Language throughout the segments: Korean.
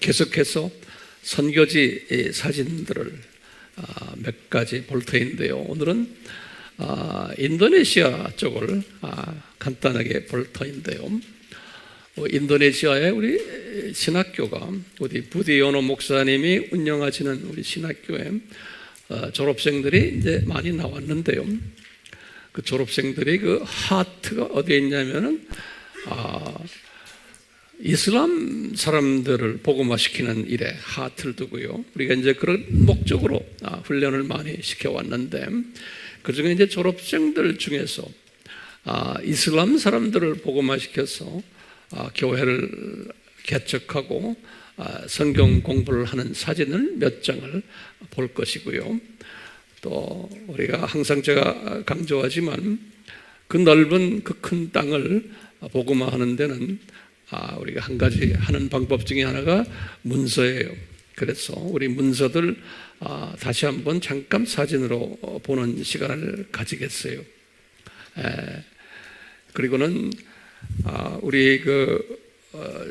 계속해서 선교지 사진들을 몇 가지 볼 터인데요. 오늘은 인도네시아 쪽을 간단하게 볼 터인데요. 인도네시아의 우리 신학교가 우리 부디오노 목사님이 운영하시는 우리 신학교에 졸업생들이 이제 많이 나왔는데요. 그 졸업생들이 그 하트가 어디에 있냐면은 이슬람 사람들을 복음화시키는 일에 하트를 두고요. 우리가 이제 그런 목적으로 훈련을 많이 시켜왔는데, 그 중에 이제 졸업생들 중에서 이슬람 사람들을 복음화시켜서 교회를 개척하고 성경 공부를 하는 사진을 몇 장을 볼 것이고요. 또 우리가 항상 제가 강조하지만 그 넓은 그 큰 땅을 복음화하는 데는 우리가 한 가지 하는 방법 중에 하나가 문서예요. 그래서 우리 문서들 다시 한번 잠깐 사진으로 보는 시간을 가지겠어요. 그리고는 우리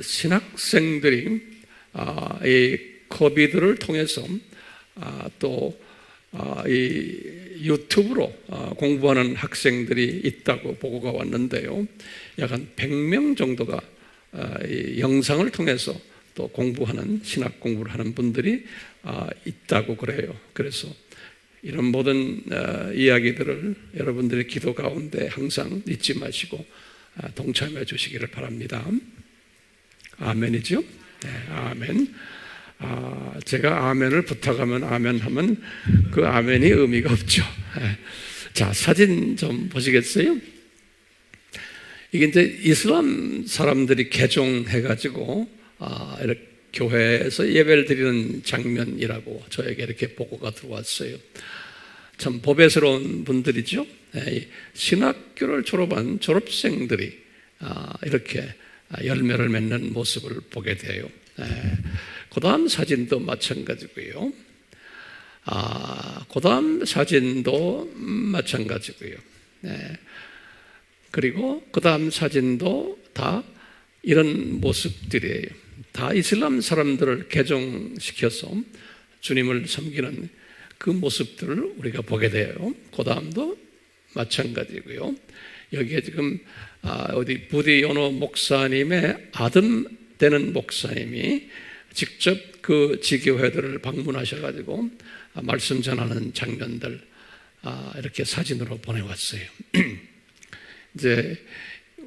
신학생들이 이 코비드를 통해서 또 이 유튜브로 공부하는 학생들이 있다고 보고가 왔는데요. 약 한 100명 정도가 이 영상을 통해서 또 공부하는, 신학 공부를 하는 분들이 있다고 그래요. 그래서 이런 모든 이야기들을 여러분들의 기도 가운데 항상 잊지 마시고 동참해 주시기를 바랍니다. 아멘이죠? 네, 아멘. 제가 아멘을 부탁하면 아멘 하면 그 아멘이 의미가 없죠. 자, 사진 좀 보시겠어요? 이게 이제 이슬람 사람들이 개종해가지고 이렇게 교회에서 예배를 드리는 장면이라고 저에게 이렇게 보고가 들어왔어요. 참 보배스러운 분들이죠. 신학교를 졸업한 졸업생들이 이렇게 열매를 맺는 모습을 보게 돼요. 그 다음 사진도 마찬가지고요. 그 다음 사진도 마찬가지고요. 그리고 그 다음 사진도 다 이런 모습들이에요. 다 이슬람 사람들을 개종시켜서 주님을 섬기는 그 모습들을 우리가 보게 돼요. 그 다음도 마찬가지고요. 여기에 지금 어디 부디오노 목사님의 아들 되는 목사님이 직접 그 지교회들을 방문하셔가지고 말씀 전하는 장면들 이렇게 사진으로 보내왔어요. 이제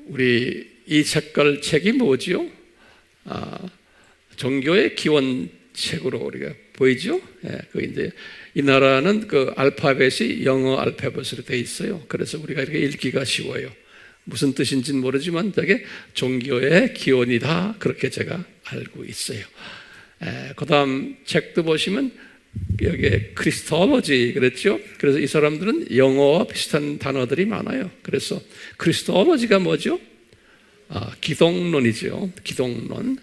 우리 이 색깔 책이 뭐지요? 종교의 기원책으로 우리가 보이죠? 그 이제 이 나라는 그 알파벳이 영어 알파벳으로 되어 있어요. 그래서 우리가 이렇게 읽기가 쉬워요. 무슨 뜻인지는 모르지만 되게 종교의 기원이다, 그렇게 제가 알고 있어요. 그 다음 책도 보시면 여기에 크리스토로지 그랬죠. 그래서 이 사람들은 영어와 비슷한 단어들이 많아요. 그래서 크리스토로지가 뭐죠? 기독론이죠. 기독론.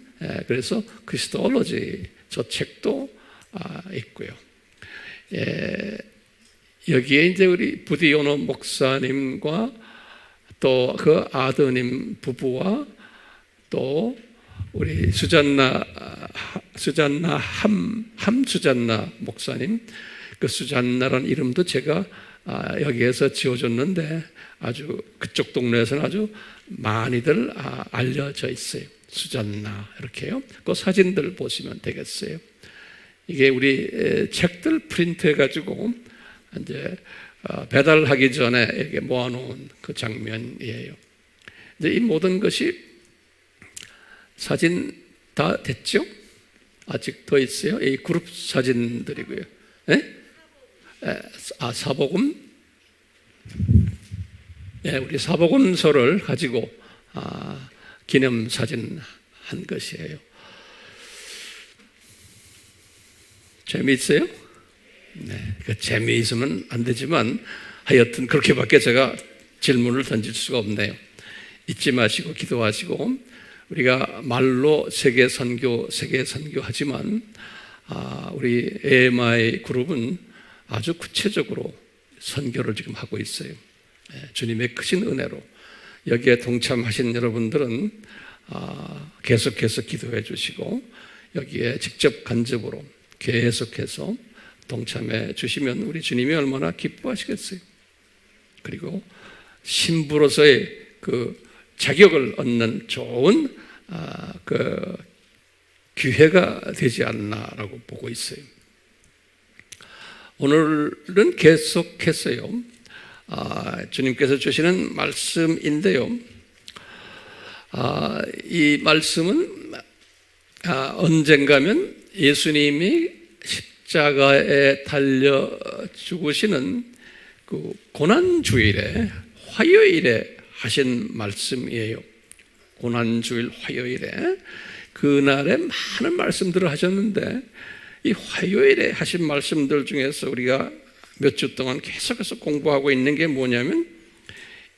그래서 크리스토로지 저 책도 있고요. 여기에 이제 우리 부디오노 목사님과 또 그 아드님 부부와 또 우리 수잔나 함수잔나 목사님, 그 수잔나라는 이름도 제가 여기에서 지어줬는데 아주 그쪽 동네에서는 아주 많이들 알려져 있어요. 수잔나 이렇게요. 그 사진들 보시면 되겠어요. 이게 우리 책들 프린트해가지고 이제 배달하기 전에 이렇게 모아놓은 그 장면이에요. 이제 이 모든 것이 사진 다 됐죠? 아직 더 있어요. 이 그룹 사진들이고요. 사복음. 우리 사복음서를 가지고 기념 사진 한 것이에요. 재미있어요? 그 재미있으면 안 되지만 하여튼 그렇게밖에 제가 질문을 던질 수가 없네요. 잊지 마시고 기도하시고, 우리가 말로 세계 선교 하지만 우리 AMI 그룹은 아주 구체적으로 선교를 지금 하고 있어요. 주님의 크신 은혜로 여기에 동참하신 여러분들은 계속해서 기도해 주시고, 여기에 직접 간접으로 계속해서 동참해 주시면 우리 주님이 얼마나 기뻐하시겠어요. 그리고 신부로서의 그 자격을 얻는 좋은 그 기회가 되지 않나라고 보고 있어요. 오늘은 계속해서요, 주님께서 주시는 말씀인데요. 이 말씀은 언젠가면 예수님이 십자가에 달려 죽으시는 그 고난주일에, 화요일에 하신 말씀이에요. 고난주일 화요일에 그날에 많은 말씀들을 하셨는데, 이 화요일에 하신 말씀들 중에서 우리가 몇 주 동안 계속해서 공부하고 있는 게 뭐냐면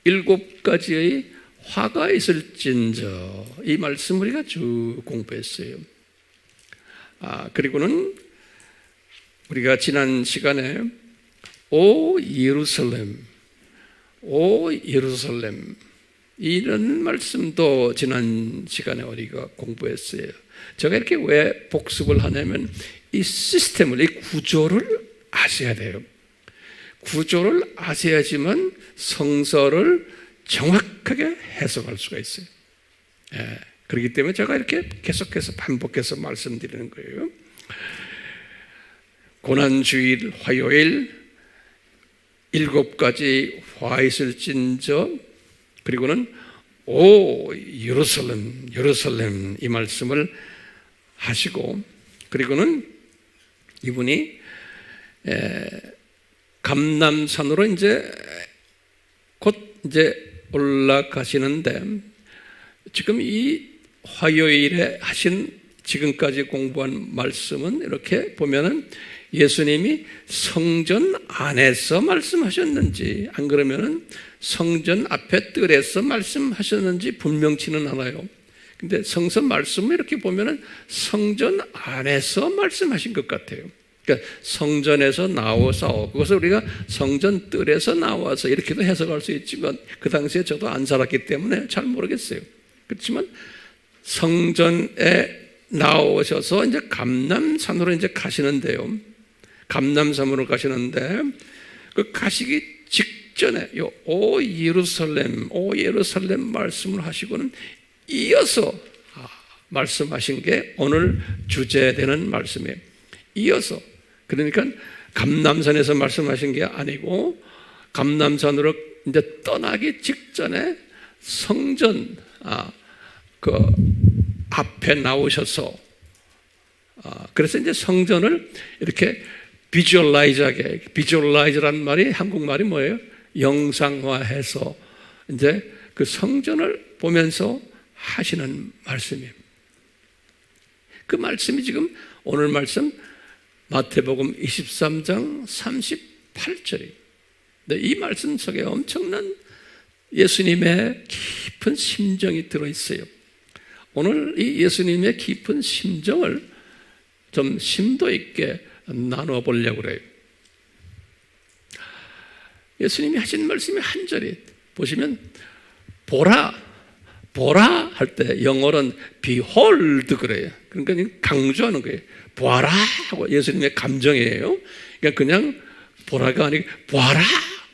7가지의 화가 있을진저, 이 말씀 우리가 쭉 공부했어요. 그리고는 우리가 지난 시간에 오 예루살렘, 오 예루살렘, 이런 말씀도 지난 시간에 우리가 공부했어요. 제가 이렇게 왜 복습을 하냐면 이 시스템을, 이 구조를 아셔야 돼요. 구조를 아셔야지만 성서를 정확하게 해석할 수가 있어요. 그렇기 때문에 제가 이렇게 계속해서 반복해서 말씀드리는 거예요. 고난주일 화요일 7가지 화 있을진저, 그리고는 오 예루살렘, 예루살렘, 이 말씀을 하시고, 그리고는 이분이 감람산으로 곧 올라가시는데, 지금 이 화요일에 하신 지금까지 공부한 말씀은 이렇게 보면은 예수님이 성전 안에서 말씀하셨는지, 안 그러면은 성전 앞에 뜰에서 말씀하셨는지 분명치는 않아요. 근데 성서 말씀을 이렇게 보면은 성전 안에서 말씀하신 것 같아요. 그러니까 성전에서 나와서, 그것을 우리가 성전 뜰에서 나와서 이렇게도 해석할 수 있지만, 그 당시에 저도 안 살았기 때문에 잘 모르겠어요. 그렇지만 성전에 나오셔서 이제 감람산으로 가시는데요. 감람산으로 가시는데, 그 가시기 직전에 오 예루살렘, 오 예루살렘 말씀을 하시고는 이어서 말씀하신 게 오늘 주제되는 말씀이에요. 이어서, 그러니까 감람산에서 말씀하신 게 아니고 감람산으로 이제 떠나기 직전에 성전 그 앞에 나오셔서, 그래서 이제 성전을 이렇게 비주얼라이즈하게, 비주얼라이즈라는 말이 한국말이 뭐예요? 영상화해서 이제 그 성전을 보면서 하시는 말씀이에요. 그 말씀이 지금 오늘 말씀 마태복음 23장 38절이에요. 이 말씀 속에 엄청난 예수님의 깊은 심정이 들어있어요. 오늘 이 예수님의 깊은 심정을 좀 심도 있게 나누어 보려고 그래요. 예수님이 하신 말씀이 한 절이 보시면 보라, 보라 할 때 영어로는 behold 그래요. 그러니까 강조하는 거예요. 보아라 하고, 예수님의 감정이에요. 그러니까 그냥 보라가 아니고 보아라,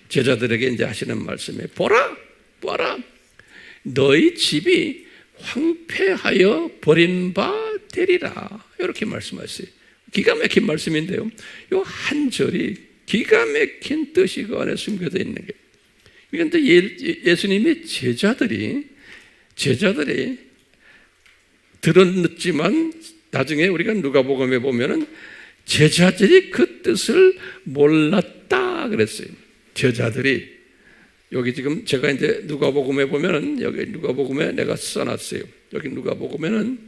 제자들에게 이제 하시는 말씀이에요. 보라, 보아라, 너희 집이 황폐하여 버린 바 되리라, 이렇게 말씀하셨어요. 기가 막힌 말씀인데요, 이 한 절이 기가 막힌 뜻이 그 안에 숨겨져 있는 거예요. 그런데 예수님의 제자들이 들었지만 나중에 우리가 누가복음에 보면은 제자들이 그 뜻을 몰랐다 그랬어요. 제자들이, 여기 지금 제가 이제 누가복음에 보면은, 여기 누가복음에 내가 써놨어요. 여기 누가복음에는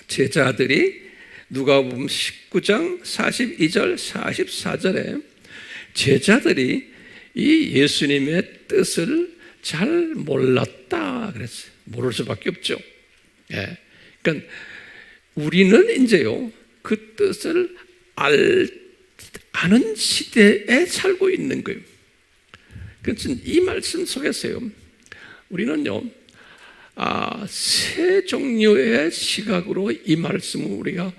제자들이 누가복음 19장 42절 44절에 제자들이 이 예수님의 뜻을 잘 몰랐다 그랬어요. 모를 수밖에 없죠. 그러니까 우리는 이제요, 그 뜻을 아는 시대에 살고 있는 거예요. 그래서 이 말씀 속에서요, 우리는요, 세 종류의 시각으로 이 말씀을 우리가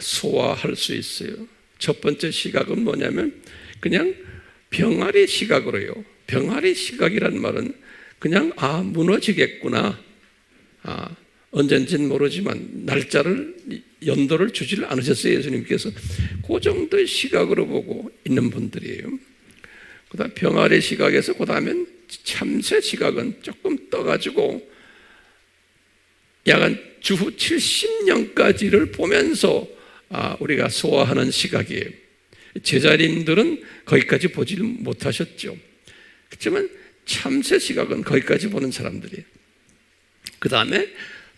소화할 수 있어요. 첫 번째 시각은 뭐냐면 그냥 병아리 시각으로요. 병아리 시각이란 말은 그냥 무너지겠구나. 언젠지는 모르지만 날짜를 연도를 주질 않으셨어요. 예수님께서. 그 정도의 시각으로 보고 있는 분들이에요. 그다음 병아리 시각에서 그다음엔 참새 시각은 조금 떠가지고 약 주후 70년까지를 보면서 우리가 소화하는 시각이에요. 제자님들은 거기까지 보질 못하셨죠. 그렇지만 참새 시각은 거기까지 보는 사람들이에요. 그 다음에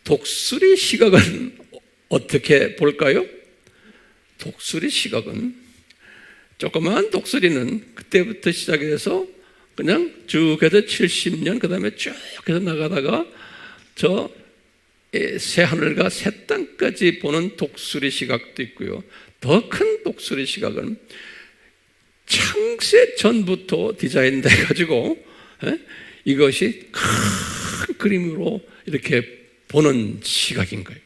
독수리 시각은 어떻게 볼까요? 독수리 시각은 조그마한 독수리는 그때부터 시작해서 그냥 쭉 해서 70년 그 다음에 쭉 해서 나가다가 저 새하늘과 새 땅까지 보는 독수리 시각도 있고요. 더 큰 독수리 시각은 창세 전부터 디자인돼 가지고 이것이 큰 그림으로 이렇게 보는 시각인 거예요.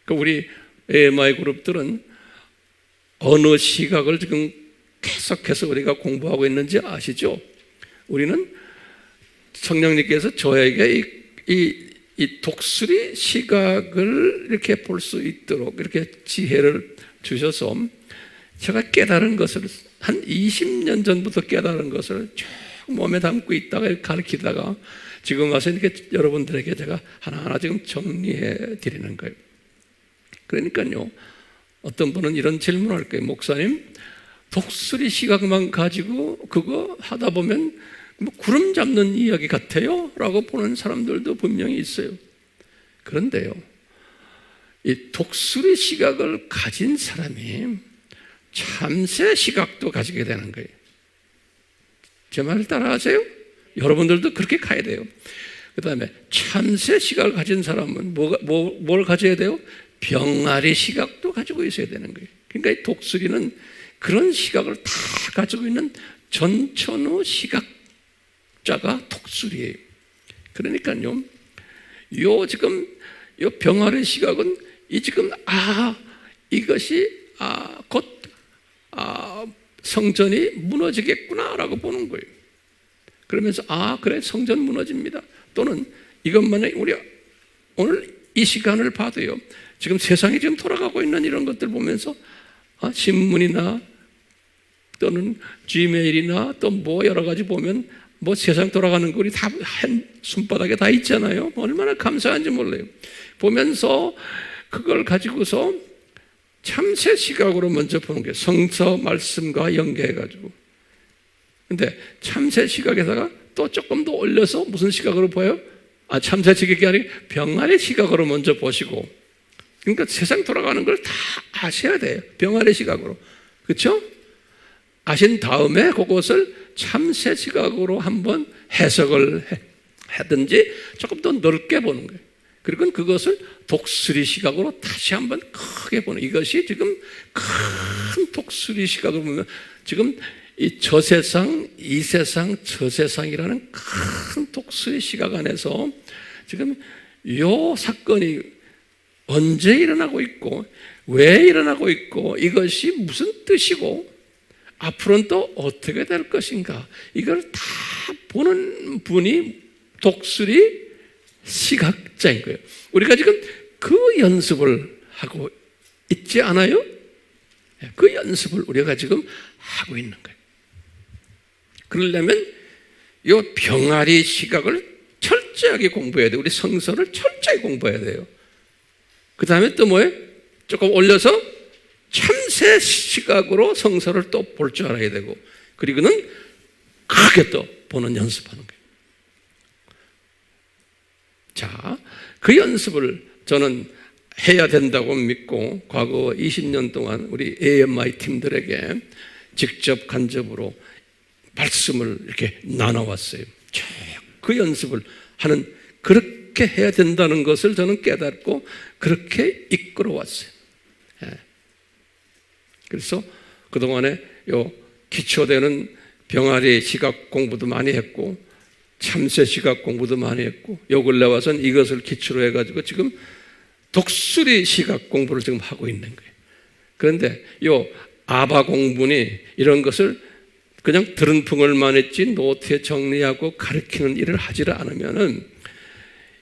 그러니까 우리 AMI 그룹들은 어느 시각을 지금 계속해서 우리가 공부하고 있는지 아시죠? 우리는 성령님께서 저에게 이 독수리 시각을 이렇게 볼 수 있도록 이렇게 지혜를 주셔서 제가 깨달은 것을 한 20년 전부터 깨달은 것을 쭉 몸에 담고 있다가 가르치다가 지금 와서 이렇게 여러분들에게 제가 하나하나 지금 정리해 드리는 거예요. 그러니까요, 어떤 분은 이런 질문을 할 거예요. 목사님, 독수리 시각만 가지고 그거 하다 보면 뭐 구름 잡는 이야기 같아요? 라고 보는 사람들도 분명히 있어요. 그런데요, 이 독수리 시각을 가진 사람이 참새 시각도 가지게 되는 거예요. 제 말을 따라하세요? 여러분들도 그렇게 가야 돼요. 그 다음에 참새 시각을 가진 사람은 뭘 가져야 돼요? 병아리 시각도 가지고 있어야 되는 거예요. 그러니까 이 독수리는 그런 시각을 다 가지고 있는 전천후 시각자가 독수리예요. 그러니까요, 지금 병아리 시각은 지금 이것이 곧 성전이 무너지겠구나라고 보는 거예요. 그러면서 그래, 성전 무너집니다. 또는 이것만에 우리 오늘 이 시간을 봐도요, 지금 세상이 지금 돌아가고 있는 이런 것들 보면서 신문이나 또는 지메일이나 또 뭐 여러 가지 보면 뭐 세상 돌아가는 거 우리 다 한 손바닥에 다 있잖아요. 얼마나 감사한지 몰라요. 보면서 그걸 가지고서 참새 시각으로 먼저 보는 거예요. 성서 말씀과 연계해가지고. 근데 참새 시각에다가 또 조금 더 올려서 무슨 시각으로 보여요? 참새 시각이 아니라 병아리 시각으로 먼저 보시고. 그러니까 세상 돌아가는 걸 다 아셔야 돼요. 병아리 시각으로. 그렇죠? 아신 다음에 그것을 참새 시각으로 한번 해석을 하든지 조금 더 넓게 보는 거예요. 그리고 그것을 독수리 시각으로 다시 한번 크게 보는, 이것이 지금 큰 독수리 시각으로 보면 지금 이 저세상, 이 세상, 저세상이라는 큰 독수리 시각 안에서 지금 이 사건이 언제 일어나고 있고 왜 일어나고 있고 이것이 무슨 뜻이고 앞으로는 또 어떻게 될 것인가, 이걸 다 보는 분이 독수리 시각자인 거예요. 우리가 지금 그 연습을 하고 있지 않아요? 그 연습을 우리가 지금 하고 있는 거예요. 그러려면 이 병아리 시각을 철저하게 공부해야 돼요. 우리 성서를 철저히 공부해야 돼요. 그 다음에 또 뭐예요? 조금 올려서 참새 시각으로 성서를 또 볼 줄 알아야 되고, 그리고는 크게 또 보는 연습하는 거예요. 자, 그 연습을 저는 해야 된다고 믿고 과거 20년 동안 우리 AMI 팀들에게 직접 간접으로 말씀을 이렇게 나눠왔어요. 그 연습을 하는, 그렇게 해야 된다는 것을 저는 깨닫고 그렇게 이끌어왔어요. 그래서 그동안에 기초되는 병아리 시각 공부도 많이 했고 참새 시각 공부도 많이 했고 요 근래 와서는 이것을 기초로 해가지고 지금 독수리 시각 공부를 지금 하고 있는 거예요. 그런데 요 아바 공부니 이런 것을 그냥 들은 풍을만 했지 노트에 정리하고 가르치는 일을 하지 않으면은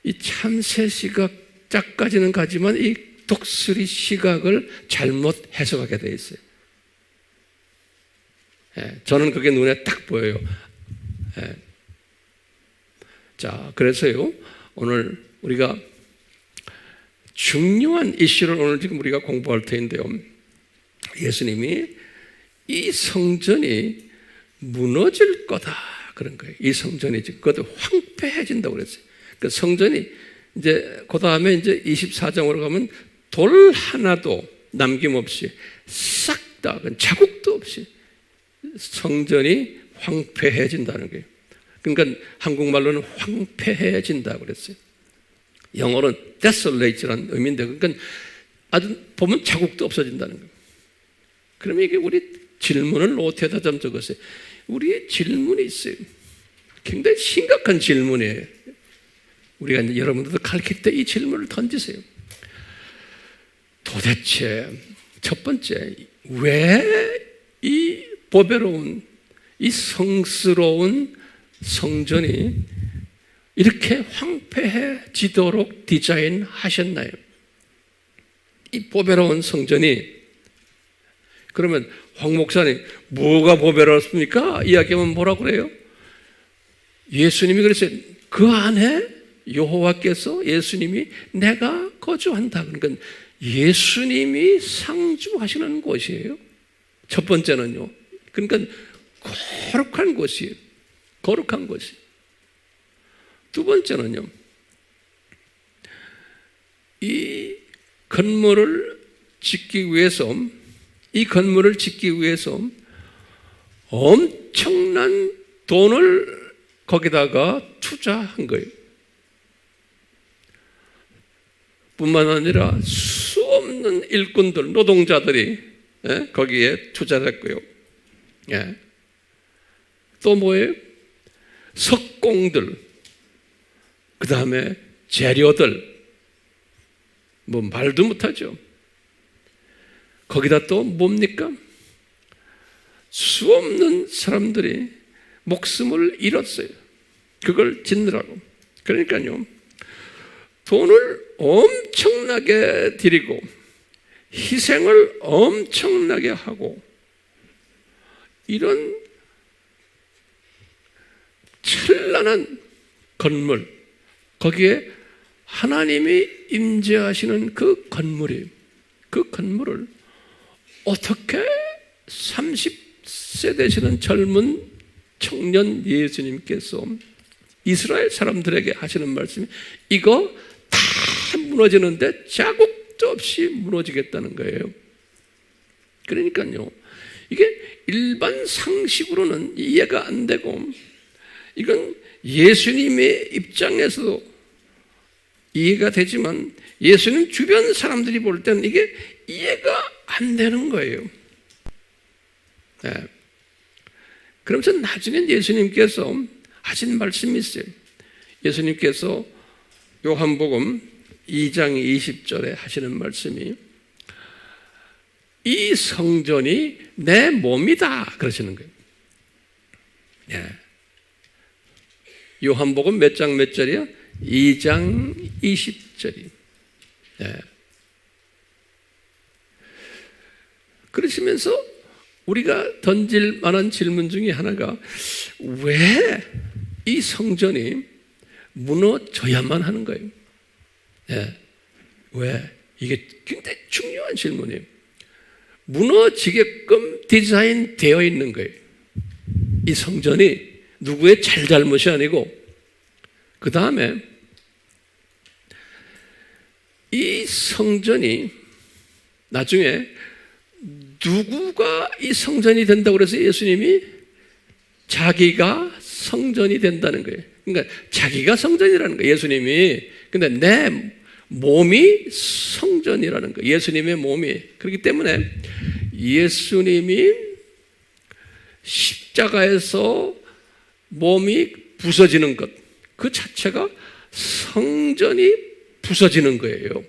이 참새 시각자까지는 가지만 이 독수리 시각을 잘못 해석하게 돼 있어요. 저는 그게 눈에 딱 보여요. 자, 그래서요, 오늘 우리가 중요한 이슈를 오늘 지금 우리가 공부할 텐데요. 예수님이 이 성전이 무너질 거다. 그런 거예요. 이 성전이 지금 그것도 황폐해진다고 그랬어요. 그 성전이 이제, 그 다음에 이제 24장으로 가면 돌 하나도 남김없이 싹 다, 자국도 없이 성전이 황폐해진다는 거예요. 그러니까 한국말로는 황폐해진다고 그랬어요. 영어로는 desolate라는 의미인데, 그러니까 아주 보면 자국도 없어진다는 거예요. 그러면 이게 우리 질문을 노트에다 좀 적었어요. 우리의 질문이 있어요. 굉장히 심각한 질문이에요. 우리가 이제 여러분들도 가르칠 때 이 질문을 던지세요. 도대체 첫 번째, 왜 이 보배로운, 이 성스러운 성전이 이렇게 황폐해지도록 디자인하셨나요? 이 보배로운 성전이, 그러면 황 목사님 뭐가 보배롭습니까? 이야기하면 뭐라고 그래요? 예수님이 그랬어요. 그 안에 여호와께서, 예수님이 내가 거주한다. 그러니까 예수님이 상주하시는 곳이에요. 첫 번째는요. 그러니까 거룩한 곳이에요. 거룩한 곳이. 두 번째는요. 이 건물을 짓기 위해서, 이 건물을 짓기 위해서 엄청난 돈을 거기다가 투자한 거예요. 뿐만 아니라 수없는 일꾼들, 노동자들이 거기에 투자를 했고요. 또 뭐예요? 석공들, 그 다음에 재료들, 뭐 말도 못하죠. 거기다 또 뭡니까? 수없는 사람들이 목숨을 잃었어요. 그걸 짓느라고. 그러니까요, 돈을 엄청나게 들이고 희생을 엄청나게 하고 이런 찬란한 건물, 거기에 하나님이 임재하시는 그 건물이, 그 건물을 어떻게 30세 되시는 젊은 청년 예수님께서 이스라엘 사람들에게 하시는 말씀이 이거 다 무너지는데 자국도 없이 무너지겠다는 거예요. 그러니까요, 이게 일반 상식으로는 이해가 안 되고, 이건 예수님의 입장에서도 이해가 되지만 예수님 주변 사람들이 볼 때는 이게 이해가 안 되는 거예요. 그러면서 나중에 예수님께서 하신 말씀이 있어요. 예수님께서 요한복음 2장 20절에 하시는 말씀이 이 성전이 내 몸이다 그러시는 거예요. 요한복음 몇 장 몇 절이요? 2장 20절이. 그러시면서 우리가 던질 만한 질문 중에 하나가 왜 이 성전이 무너져야만 하는 거예요? 왜? 이게 굉장히 중요한 질문이에요. 무너지게끔 디자인되어 있는 거예요. 이 성전이 누구의 잘잘못이 아니고, 그 다음에 이 성전이 나중에 누구가 이 성전이 된다고 그래서 예수님이 자기가 성전이 된다는 거예요. 그러니까 자기가 성전이라는 거예요, 예수님이. 근데 내 몸이 성전이라는 거예요, 예수님의 몸이. 그렇기 때문에 예수님이 십자가에서 몸이 부서지는 것, 그 자체가 성전이 부서지는 거예요.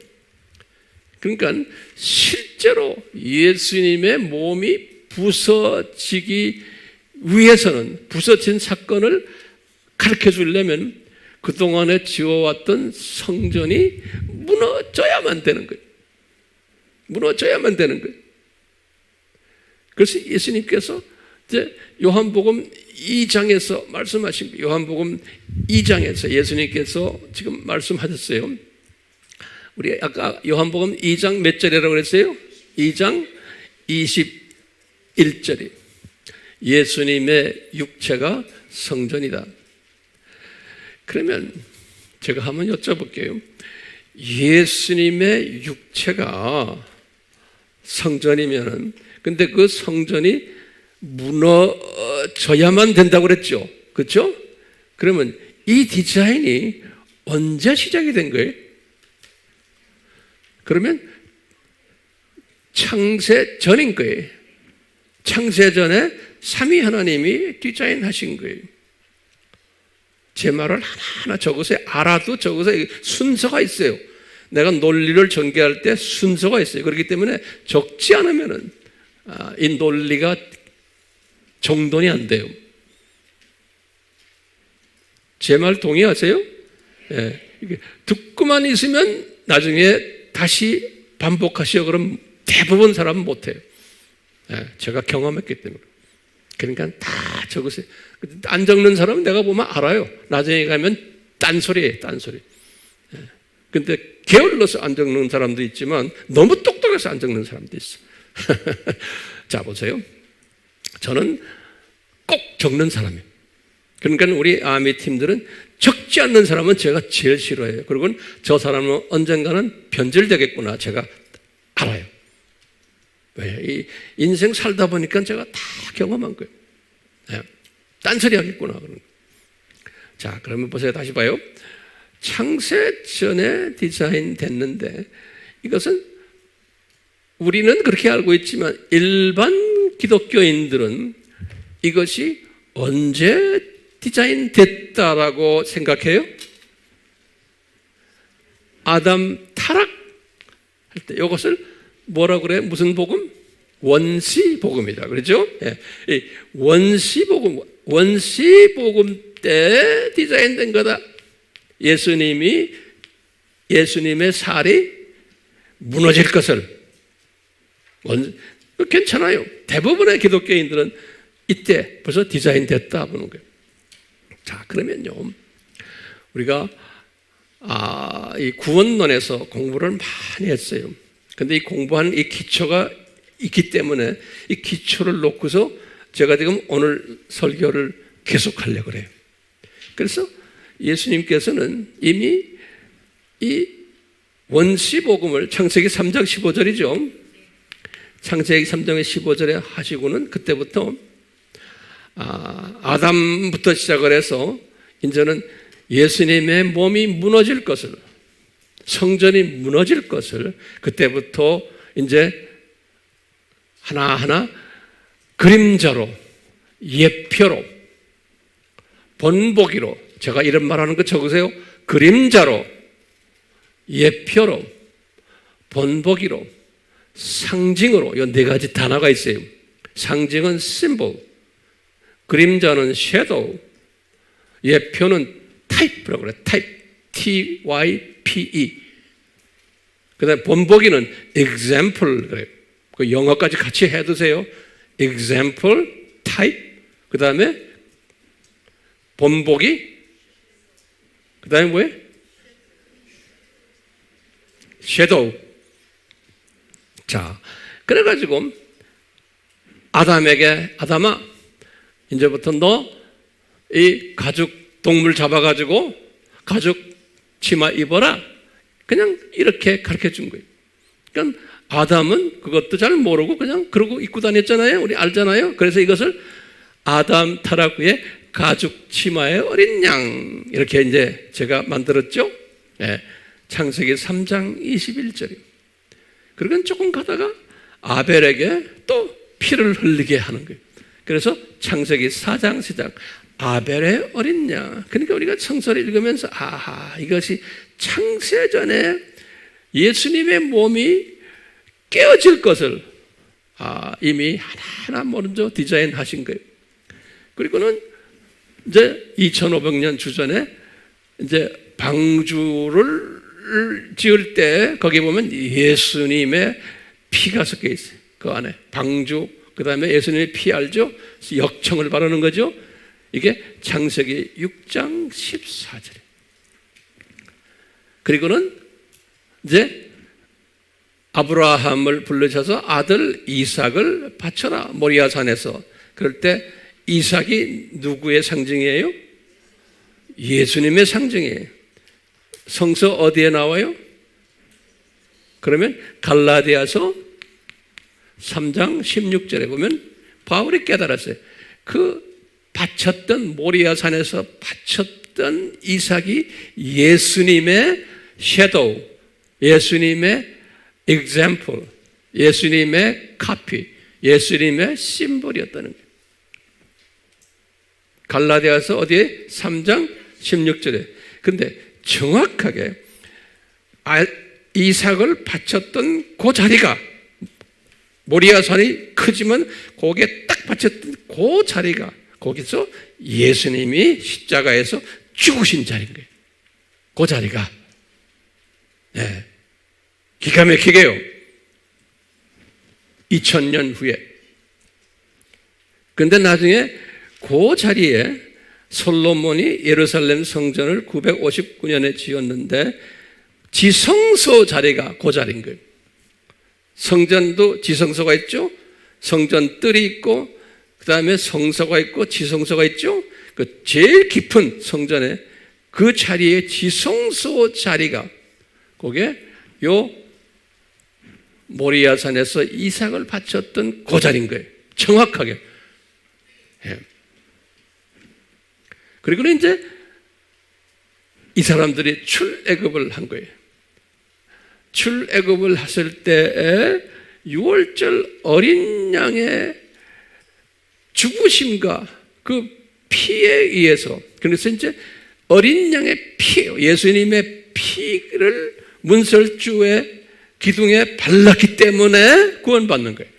그러니까 실제로 예수님의 몸이 부서지기 위해서는, 부서진 사건을 가르쳐 주려면 그동안에 지어왔던 성전이 무너져야만 되는 거예요. 무너져야만 되는 거예요. 그래서 예수님께서 이제 요한복음 2장에서 말씀하신 거예요. 요한복음 2장에서 예수님께서 지금 말씀하셨어요. 우리 아까 요한복음 2장 몇 절이라고 그랬어요? 2장 21절이 예수님의 육체가 성전이다. 그러면 제가 한번 여쭤볼게요. 예수님의 육체가 성전이면은, 근데 그 성전이 무너져야만 된다고 그랬죠. 그렇죠? 그러면 이 디자인이 언제 시작이 된 거예요? 그러면 창세 전인 거예요. 창세 전에 삼위 하나님이 디자인하신 거예요. 제 말을 하나하나 적으세요. 알아도 적으세요. 순서가 있어요. 내가 논리를 전개할 때 순서가 있어요. 그렇기 때문에 적지 않으면은 이 논리가 정돈이 안 돼요. 제 말 동의하세요? 예. 듣고만 있으면 나중에 다시 반복하시오. 그럼 대부분 사람은 못해요. 예. 제가 경험했기 때문에. 그러니까 다 적으세요. 안 적는 사람은 내가 보면 알아요. 나중에 가면 딴소리예요, 딴소리. 예. 근데 게을러서 안 적는 사람도 있지만 너무 똑똑해서 안 적는 사람도 있어. 자, 보세요. 저는 꼭 적는 사람이에요. 그러니까 우리 아미 팀들은 적지 않는 사람은 제가 제일 싫어해요. 그리고 저 사람은 언젠가는 변절되겠구나 제가 알아요. 왜? 이 인생 살다 보니까 제가 다 경험한 거예요. 네. 딴소리 하겠구나. 그런 거. 자, 그러면 보세요. 다시 봐요. 창세 전에 디자인 됐는데 이것은 우리는 그렇게 알고 있지만 일반 기독교인들은 이것이 언제 디자인 됐다라고 생각해요? 아담 타락할 때 이것을 뭐라고 그래요? 무슨 복음? 원시복음이다. 그렇죠? 예. 이 원시복음 때 디자인된 거다. 예수님의 살이 무너질 것을. 괜찮아요. 대부분의 기독교인들은 이때 벌써 디자인 됐다 보는 거예요. 자, 그러면요. 우리가 이 구원론에서 공부를 많이 했어요. 근데 이 공부한 이 기초가 있기 때문에 이 기초를 놓고서 제가 지금 오늘 설교를 계속하려고 그래요. 그래서 예수님께서는 이미 이 원시복음을 창세기 3장 15절이죠. 창세기 3장의 15절에 하시고는 그때부터 아담부터 시작을 해서 이제는 예수님의 몸이 무너질 것을, 성전이 무너질 것을 그때부터 이제 하나하나 그림자로, 예표로, 본보기로, 제가 이런 말하는 거 적으세요. 그림자로, 예표로, 본보기로, 상징으로, 이 네 가지 단어가 있어요. 상징은 symbol, 그림자는 shadow, 예표는 type라고 그래요. type, T-Y-P-E. 그 다음에 본보기는 example 그래요. 그 영어까지 같이 해두세요. example, type, 그 다음에 본보기, 그 다음에 뭐예요? shadow. 자, 그래가지고 아담에게, 아담아, 이제부터 너 이 가죽 동물 잡아가지고 가죽 치마 입어라. 그냥 이렇게 가르쳐 준 거예요. 그러니까 아담은 그것도 잘 모르고 그냥 그러고 입고 다녔잖아요. 우리 알잖아요. 그래서 이것을 아담 타락 후에 가죽 치마의 어린 양, 이렇게 이제 제가 만들었죠. 네. 창세기 3장 21절이요. 그러고 조금 가다가 아벨에게 또 피를 흘리게 하는 거예요. 그래서 창세기 4장 시작, 아벨의 어린 양. 그러니까 우리가 성서를 읽으면서 아하, 이것이 창세전에 예수님의 몸이 깨어질 것을 이미 하나하나 먼저 디자인하신 거예요. 그리고는 이제 2500년 주전에 이제 방주를 지을 때 거기 보면 예수님의 피가 섞여 있어요. 그 안에 방주, 그 다음에 예수님의 피 알죠? 역청을 바르는 거죠. 이게 창세기 6장 14절에. 그리고는 이제 아브라함을 불러셔서 아들 이삭을 바쳐라 모리아 산에서. 그럴 때 이삭이 누구의 상징이에요? 예수님의 상징이에요. 성서 어디에 나와요? 그러면 갈라디아서 3장 16절에 보면 바울이 깨달았어요. 그 바쳤던 모리아 산에서 바쳤던 이삭이 예수님의 섀도우, 예수님의 example, 예수님의 카피, 예수님의 심볼이었다는 거예요. 갈라디아서 어디에? 3장 16절에. 근데 정확하게 이삭을 바쳤던 그 자리가, 모리아산이 크지만 거기에 딱 바쳤던 그 자리가, 거기서 예수님이 십자가에서 죽으신 자리인 거예요. 그 자리가. 네. 기가 막히게요. 2000년 후에. 근데 나중에 그 자리에 솔로몬이 예루살렘 성전을 959년에 지었는데 지성소 자리가 그 자리인 거예요. 성전도 지성소가 있죠. 성전 뜰이 있고 그 다음에 성소가 있고 지성소가 있죠. 그 제일 깊은 성전에 그 자리에 지성소 자리가 그게 요 모리아산에서 이삭을 바쳤던 그 자리인 거예요. 정확하게. 예. 그리고는 이제 이 사람들이 출애굽을 한 거예요. 출애굽을 했을 때에 6월절 어린 양의 죽으심과 그 피에 의해서, 그래서 이제 어린 양의 피예요. 예수님의 피를 문설주의 기둥에 발랐기 때문에 구원받는 거예요.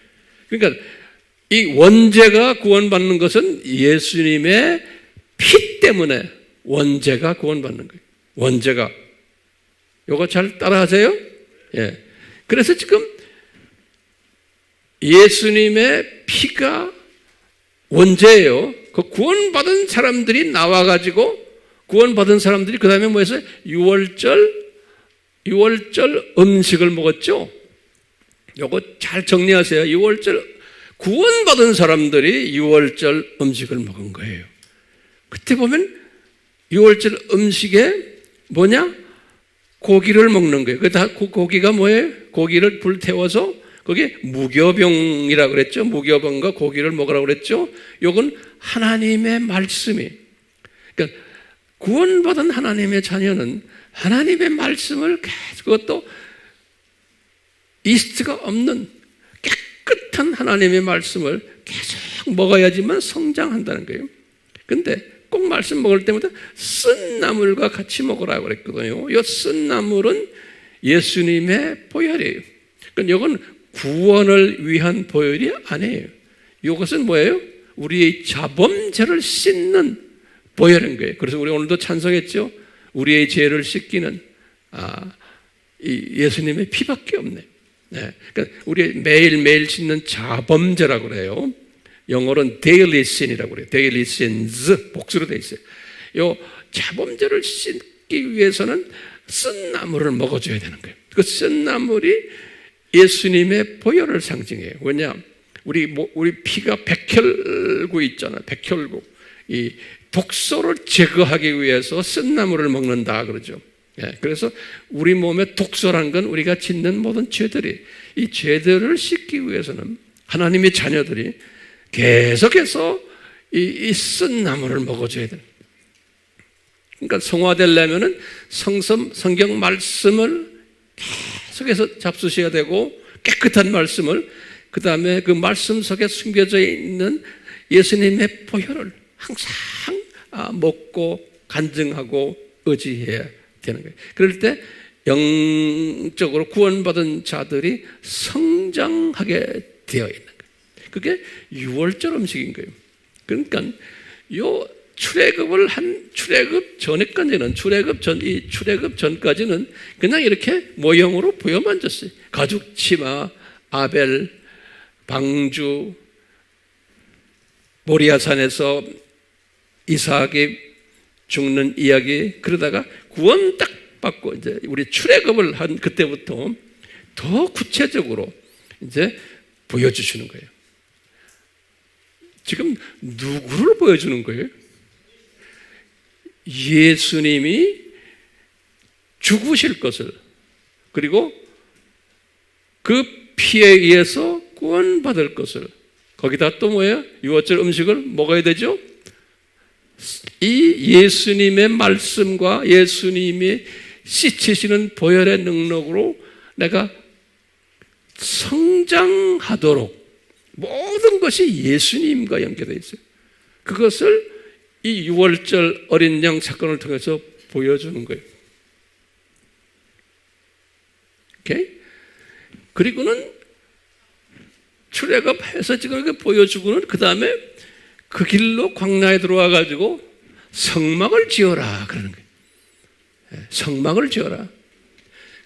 그러니까 이 원죄가 구원받는 것은 예수님의 피 때문에 원죄가 구원받는 거예요. 원죄가. 요거 잘 따라하세요? 예. 그래서 지금 예수님의 피가 원죄예요. 그 구원받은 사람들이 나와가지고 구원받은 사람들이 그 다음에 뭐였어요? 6월절 음식을 먹었죠? 요거 잘 정리하세요. 6월절 구원받은 사람들이 6월절 음식을 먹은 거예요. 그때 보면 6월절 음식에 뭐냐? 고기를 먹는 거예요. 그 고기가 뭐예요? 고기를 불태워서 거기에 무교병이라고 그랬죠. 무교병과 고기를 먹으라고 그랬죠. 요건 하나님의 말씀이. 그러니까 구원받은 하나님의 자녀는 하나님의 말씀을 계속, 그것도 이스트가 없는 깨끗한 하나님의 말씀을 계속 먹어야지만 성장한다는 거예요. 근데 꼭 말씀 먹을 때마다 쓴 나물과 같이 먹으라고 그랬거든요. 이 쓴 나물은 예수님의 보혈이에요. 그러니까 이건 구원을 위한 보혈이 아니에요. 이것은 뭐예요? 우리의 자범죄를 씻는 보혈인 거예요. 그래서 우리 오늘도 찬송했죠. 우리의 죄를 씻기는 이 예수님의 피밖에 없네. 네. 그러니까 우리 매일매일 씻는 자범죄라고 그래요. 영어로는 daily sin이라고 그래요. daily sins 복수로 돼 있어요. 요 자범죄를 씻기 위해서는 쓴 나물을 먹어줘야 되는 거예요. 그 쓴 나물이 예수님의 보혈을 상징해요. 왜냐? 우리 피가 백혈구 있잖아요. 백혈구. 이 독소를 제거하기 위해서 쓴 나물을 먹는다 그러죠. 예, 그래서 우리 몸에 독소란 건 우리가 짓는 모든 죄들이, 이 죄들을 씻기 위해서는 하나님의 자녀들이 계속해서 이 쓴 나물을 먹어줘야 돼요. 그러니까 성화되려면은 성경 말씀을 계속해서 잡수셔야 되고, 깨끗한 말씀을, 그 다음에 그 말씀 속에 숨겨져 있는 예수님의 보혈을 항상 먹고 간증하고 의지해야 되는 거예요. 그럴 때 영적으로 구원받은 자들이 성장하게 되어 있는 거예요. 그게 유월절 음식인 거예요. 그러니까 요 출애굽 전까지는 그냥 이렇게 모형으로 보여만 줬어요. 가죽 치마, 아벨, 방주, 모리아산에서 이삭이 죽는 이야기, 그러다가 구원 딱 받고 이제 우리 출애굽을 한 그때부터 더 구체적으로 이제 보여주시는 거예요. 지금 누구를 보여주는 거예요? 예수님이 죽으실 것을, 그리고 그 피에 의해서 구원받을 것을, 거기다 또 뭐예요? 유월절 음식을 먹어야 되죠? 이 예수님의 말씀과 예수님이 씻으시는 보혈의 능력으로 내가 성장하도록 모든 것이 예수님과 연결되어 있어요. 그것을 이 유월절 어린 양 사건을 통해서 보여주는 거예요. 오케이? 그리고는 출애굽해서 지금 이렇게 보여주고는 그 다음에 그 길로 광야에 들어와 가지고 성막을 지어라 그러는 거예요. 성막을 지어라.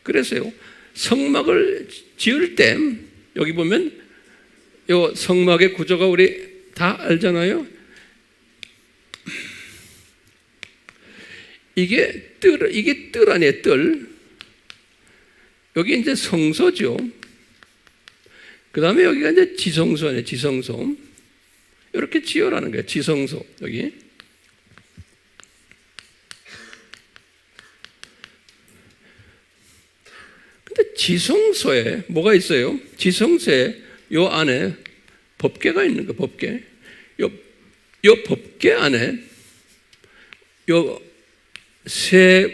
그래서요, 성막을 지을 때 여기 보면 요 성막의 구조가 우리 다 알잖아요. 이게 뜰 아니에요, 뜰. 여기 이제 성소죠. 그 다음에 여기가 이제 지성소 아니에요, 지성소. 이렇게 지어라는 거예요, 지성소. 여기. 근데 지성소에 뭐가 있어요? 지성소에 요 안에 법궤가 있는 거예요, 법궤. 요 법궤 안에 요 세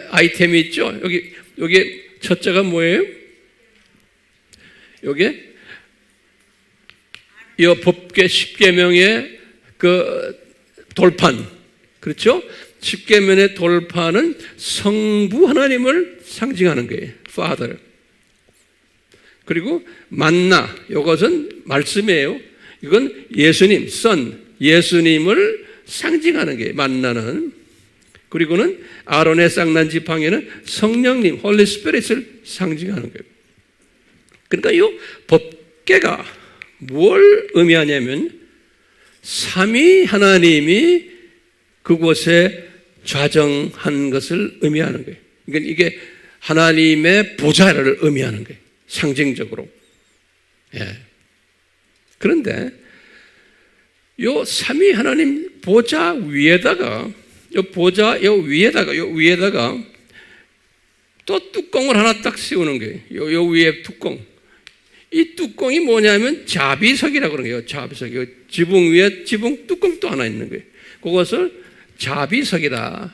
아이템이 있죠? 여기 첫째가 뭐예요? 요게 이 법궤 10계명의 그 돌판, 그렇죠? 10계명의 돌판은 성부 하나님을 상징하는 거예요, Father. 그리고 만나, 이것은 말씀이에요. 이건 예수님, Son, 예수님을 상징하는 거예요, 만나는. 그리고는 아론의 쌍난 지팡이는 성령님, Holy Spirit을 상징하는 거예요. 그러니까 이 법궤가 뭘 의미하냐면 삼위 하나님이 그곳에 좌정한 것을 의미하는 거예요. 그러니까 이게 하나님의 보좌를 의미하는 거예요, 상징적으로. 예. 그런데 요 삼위 하나님 보좌 위에다가 요 위에다가 또 뚜껑을 하나 딱 씌우는 거예요. 요 위에 뚜껑. 이 뚜껑이 뭐냐면 자비석이라고 그러는 거예요. 자비석. 지붕 위에 지붕 뚜껑 또 하나 있는 거예요. 그것을 자비석이다.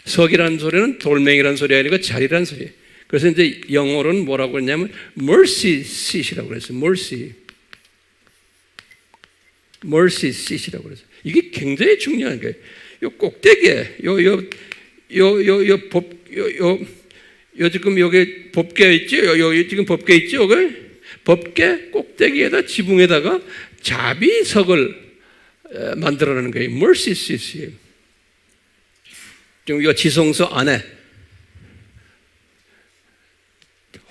석이라는 소리는 돌멩이라는 소리가 아니고 자리라는 소리예요. 그래서 이제 영어로는 뭐라고 했냐면 mercy seat이라고 그랬어요. mercy seat이라고 그랬어요. 이게 굉장히 중요한 거예요. 요 꼭대기에 지금 여기 법궤 있죠? 여기 지금 법궤 있죠? 여기 법궤 꼭대기에다 지붕에다가 자비석을 만들어내는 거예요. mercy seat. 지금 이 지성소 안에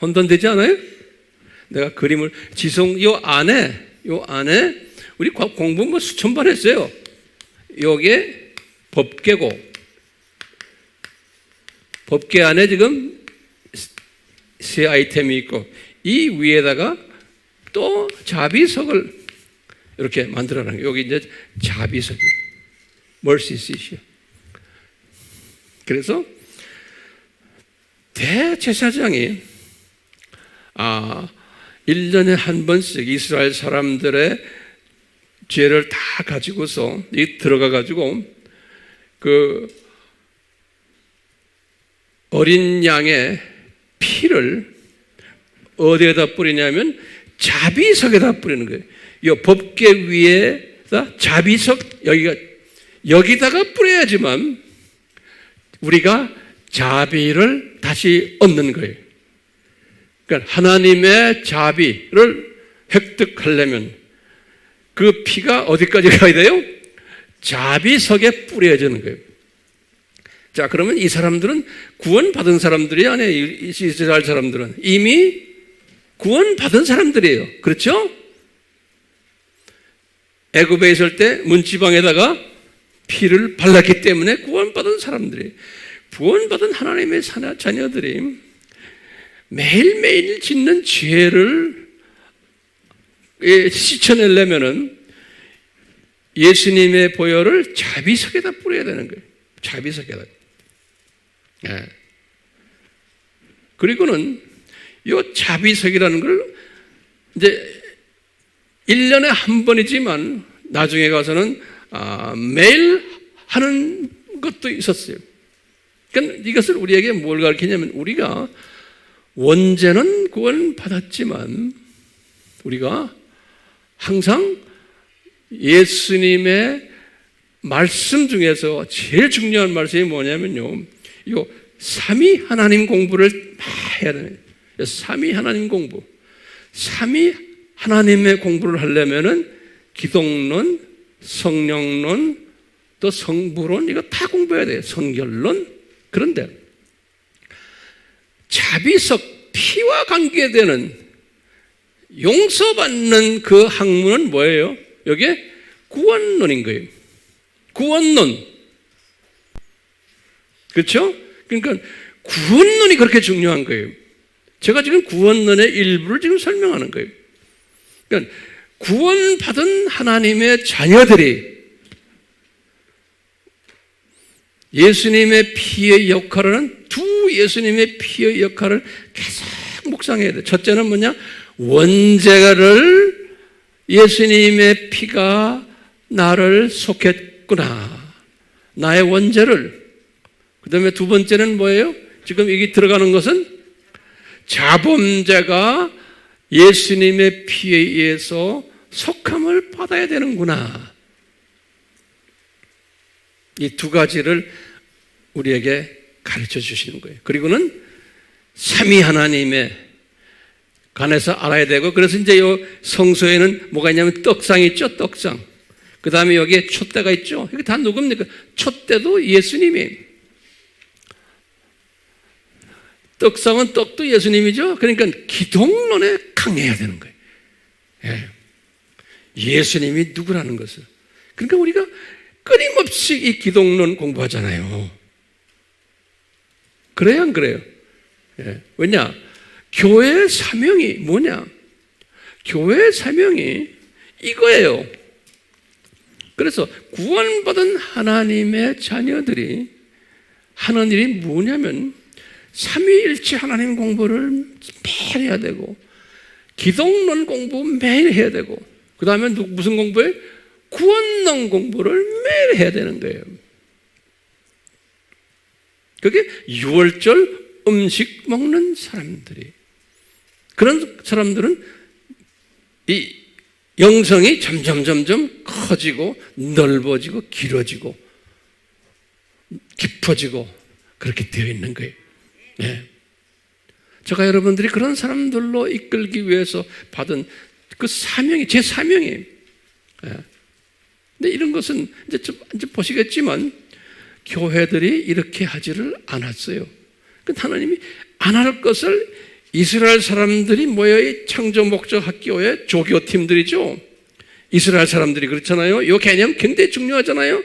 혼돈되지 않아요? 내가 그림을 요 안에 우리 공부 뭐 수천 번 했어요. 요게 법궤고, 법궤 안에 지금 세 아이템이 있고, 이 위에다가 또 자비석을 이렇게 만들어놓은 거예요. 여기 이제 자비석이 mercy seat이에요. 그래서 대제사장이 1년에 한 번씩 이스라엘 사람들의 죄를 다 가지고서 들어가 가지고 그 어린 양의 피를 어디에다 뿌리냐면 자비석에다 뿌리는 거예요. 이 법궤 위에 자비석 여기다가 뿌려야지만 우리가 자비를 다시 얻는 거예요. 그러니까 하나님의 자비를 획득하려면 그 피가 어디까지 가야 돼요? 자비석에 뿌려지는 거예요. 자, 그러면 이 사람들은 구원받은 사람들이 아니에요. 이스라엘 사람들은 이미 구원받은 사람들이에요. 그렇죠? 애굽에 있을 때 문지방에다가 피를 발랐기 때문에 구원받은 사람들이, 구원받은 하나님의 자녀들이 매일매일 짓는 죄를 씻어내려면은 예수님의 보혈을 자비석에다 뿌려야 되는 거예요. 자비석에다. 예. 그리고는 이 자비석이라는 걸 이제 1년에 한 번이지만 나중에 가서는 매일 하는 것도 있었어요. 그러니까 이것을 우리에게 뭘 가르치냐면 우리가 원죄는 구원받았지만 우리가 항상 예수님의 말씀 중에서 제일 중요한 말씀이 뭐냐면요, 이 삼위 하나님 공부를 해야 돼요. 삼위 하나님 공부. 삼위 하나님의 공부를 하려면은 기독론, 성령론, 또 성부론 이거 다 공부해야 돼요. 성결론. 그런데 자비석, 피와 관계되는 용서받는 그 학문은 뭐예요? 이게 구원론인 거예요. 구원론. 그렇죠? 그러니까 구원론이 그렇게 중요한 거예요. 제가 지금 구원론의 일부를 지금 설명하는 거예요. 그러니까 구원받은 하나님의 자녀들이 예수님의 피의 역할은 두 예수님의 피의 역할을 계속 묵상해야 돼. 첫째는 뭐냐? 원죄를 예수님의 피가 나를 속했구나. 나의 원죄를. 그 다음에 두 번째는 뭐예요? 지금 여기 들어가는 것은 자범죄가 예수님의 피에 의해서 속함을 받아야 되는구나. 이 두 가지를 우리에게 가르쳐 주시는 거예요. 그리고는 삼위 하나님의 관해서 알아야 되고, 그래서 이제 이 성소에는 뭐가 있냐면 떡상이 있죠, 떡상. 그 다음에 여기에 촛대가 있죠. 이게 다 누굽니까? 촛대도 예수님이. 떡상은 떡도 예수님이죠. 그러니까 기독론에 강해야 되는 거예요. 예. 예수님이 누구라는 것을. 그러니까 우리가 끊임없이 이 기독론 공부하잖아요. 그래요, 안 그래요? 예. 왜냐? 교회의 사명이 뭐냐? 교회의 사명이 이거예요. 그래서 구원받은 하나님의 자녀들이 하는 일이 뭐냐면 삼위일체 하나님 공부를 매일 해야 되고, 기독론 공부 매일 해야 되고, 그 다음에 무슨 공부에? 구원론 공부를 매일 해야 되는 거예요. 그게 6월절 음식 먹는 사람들이, 그런 사람들은 이 영성이 점점 커지고 넓어지고 길어지고 깊어지고 그렇게 되어 있는 거예요. 네. 제가 여러분들이 그런 사람들로 이끌기 위해서 받은 그 사명이 제 사명이에요. 네. 근데 이런 것은 이제 보시겠지만 교회들이 이렇게 하지를 않았어요. 하나님이 안 할 것을 이스라엘 사람들이 모여 창조 목적 학교의 조교팀들이죠. 이스라엘 사람들이 그렇잖아요. 이 개념 굉장히 중요하잖아요.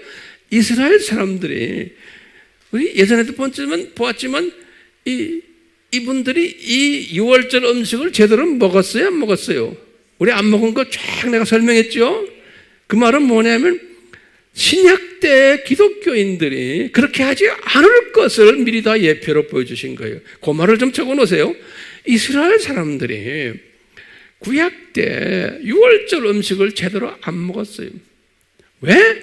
이스라엘 사람들이 우리 예전에도 보았지만 이분들이 이 6월절 음식을 제대로 먹었어요? 안 먹었어요? 우리 안 먹은 거 쫙 내가 설명했죠? 그 말은 뭐냐면 신약 때 기독교인들이 그렇게 하지 않을 것을 미리 다 예표로 보여주신 거예요. 그 말을 좀 적어 놓으세요. 이스라엘 사람들이 구약 때 6월절 음식을 제대로 안 먹었어요. 왜?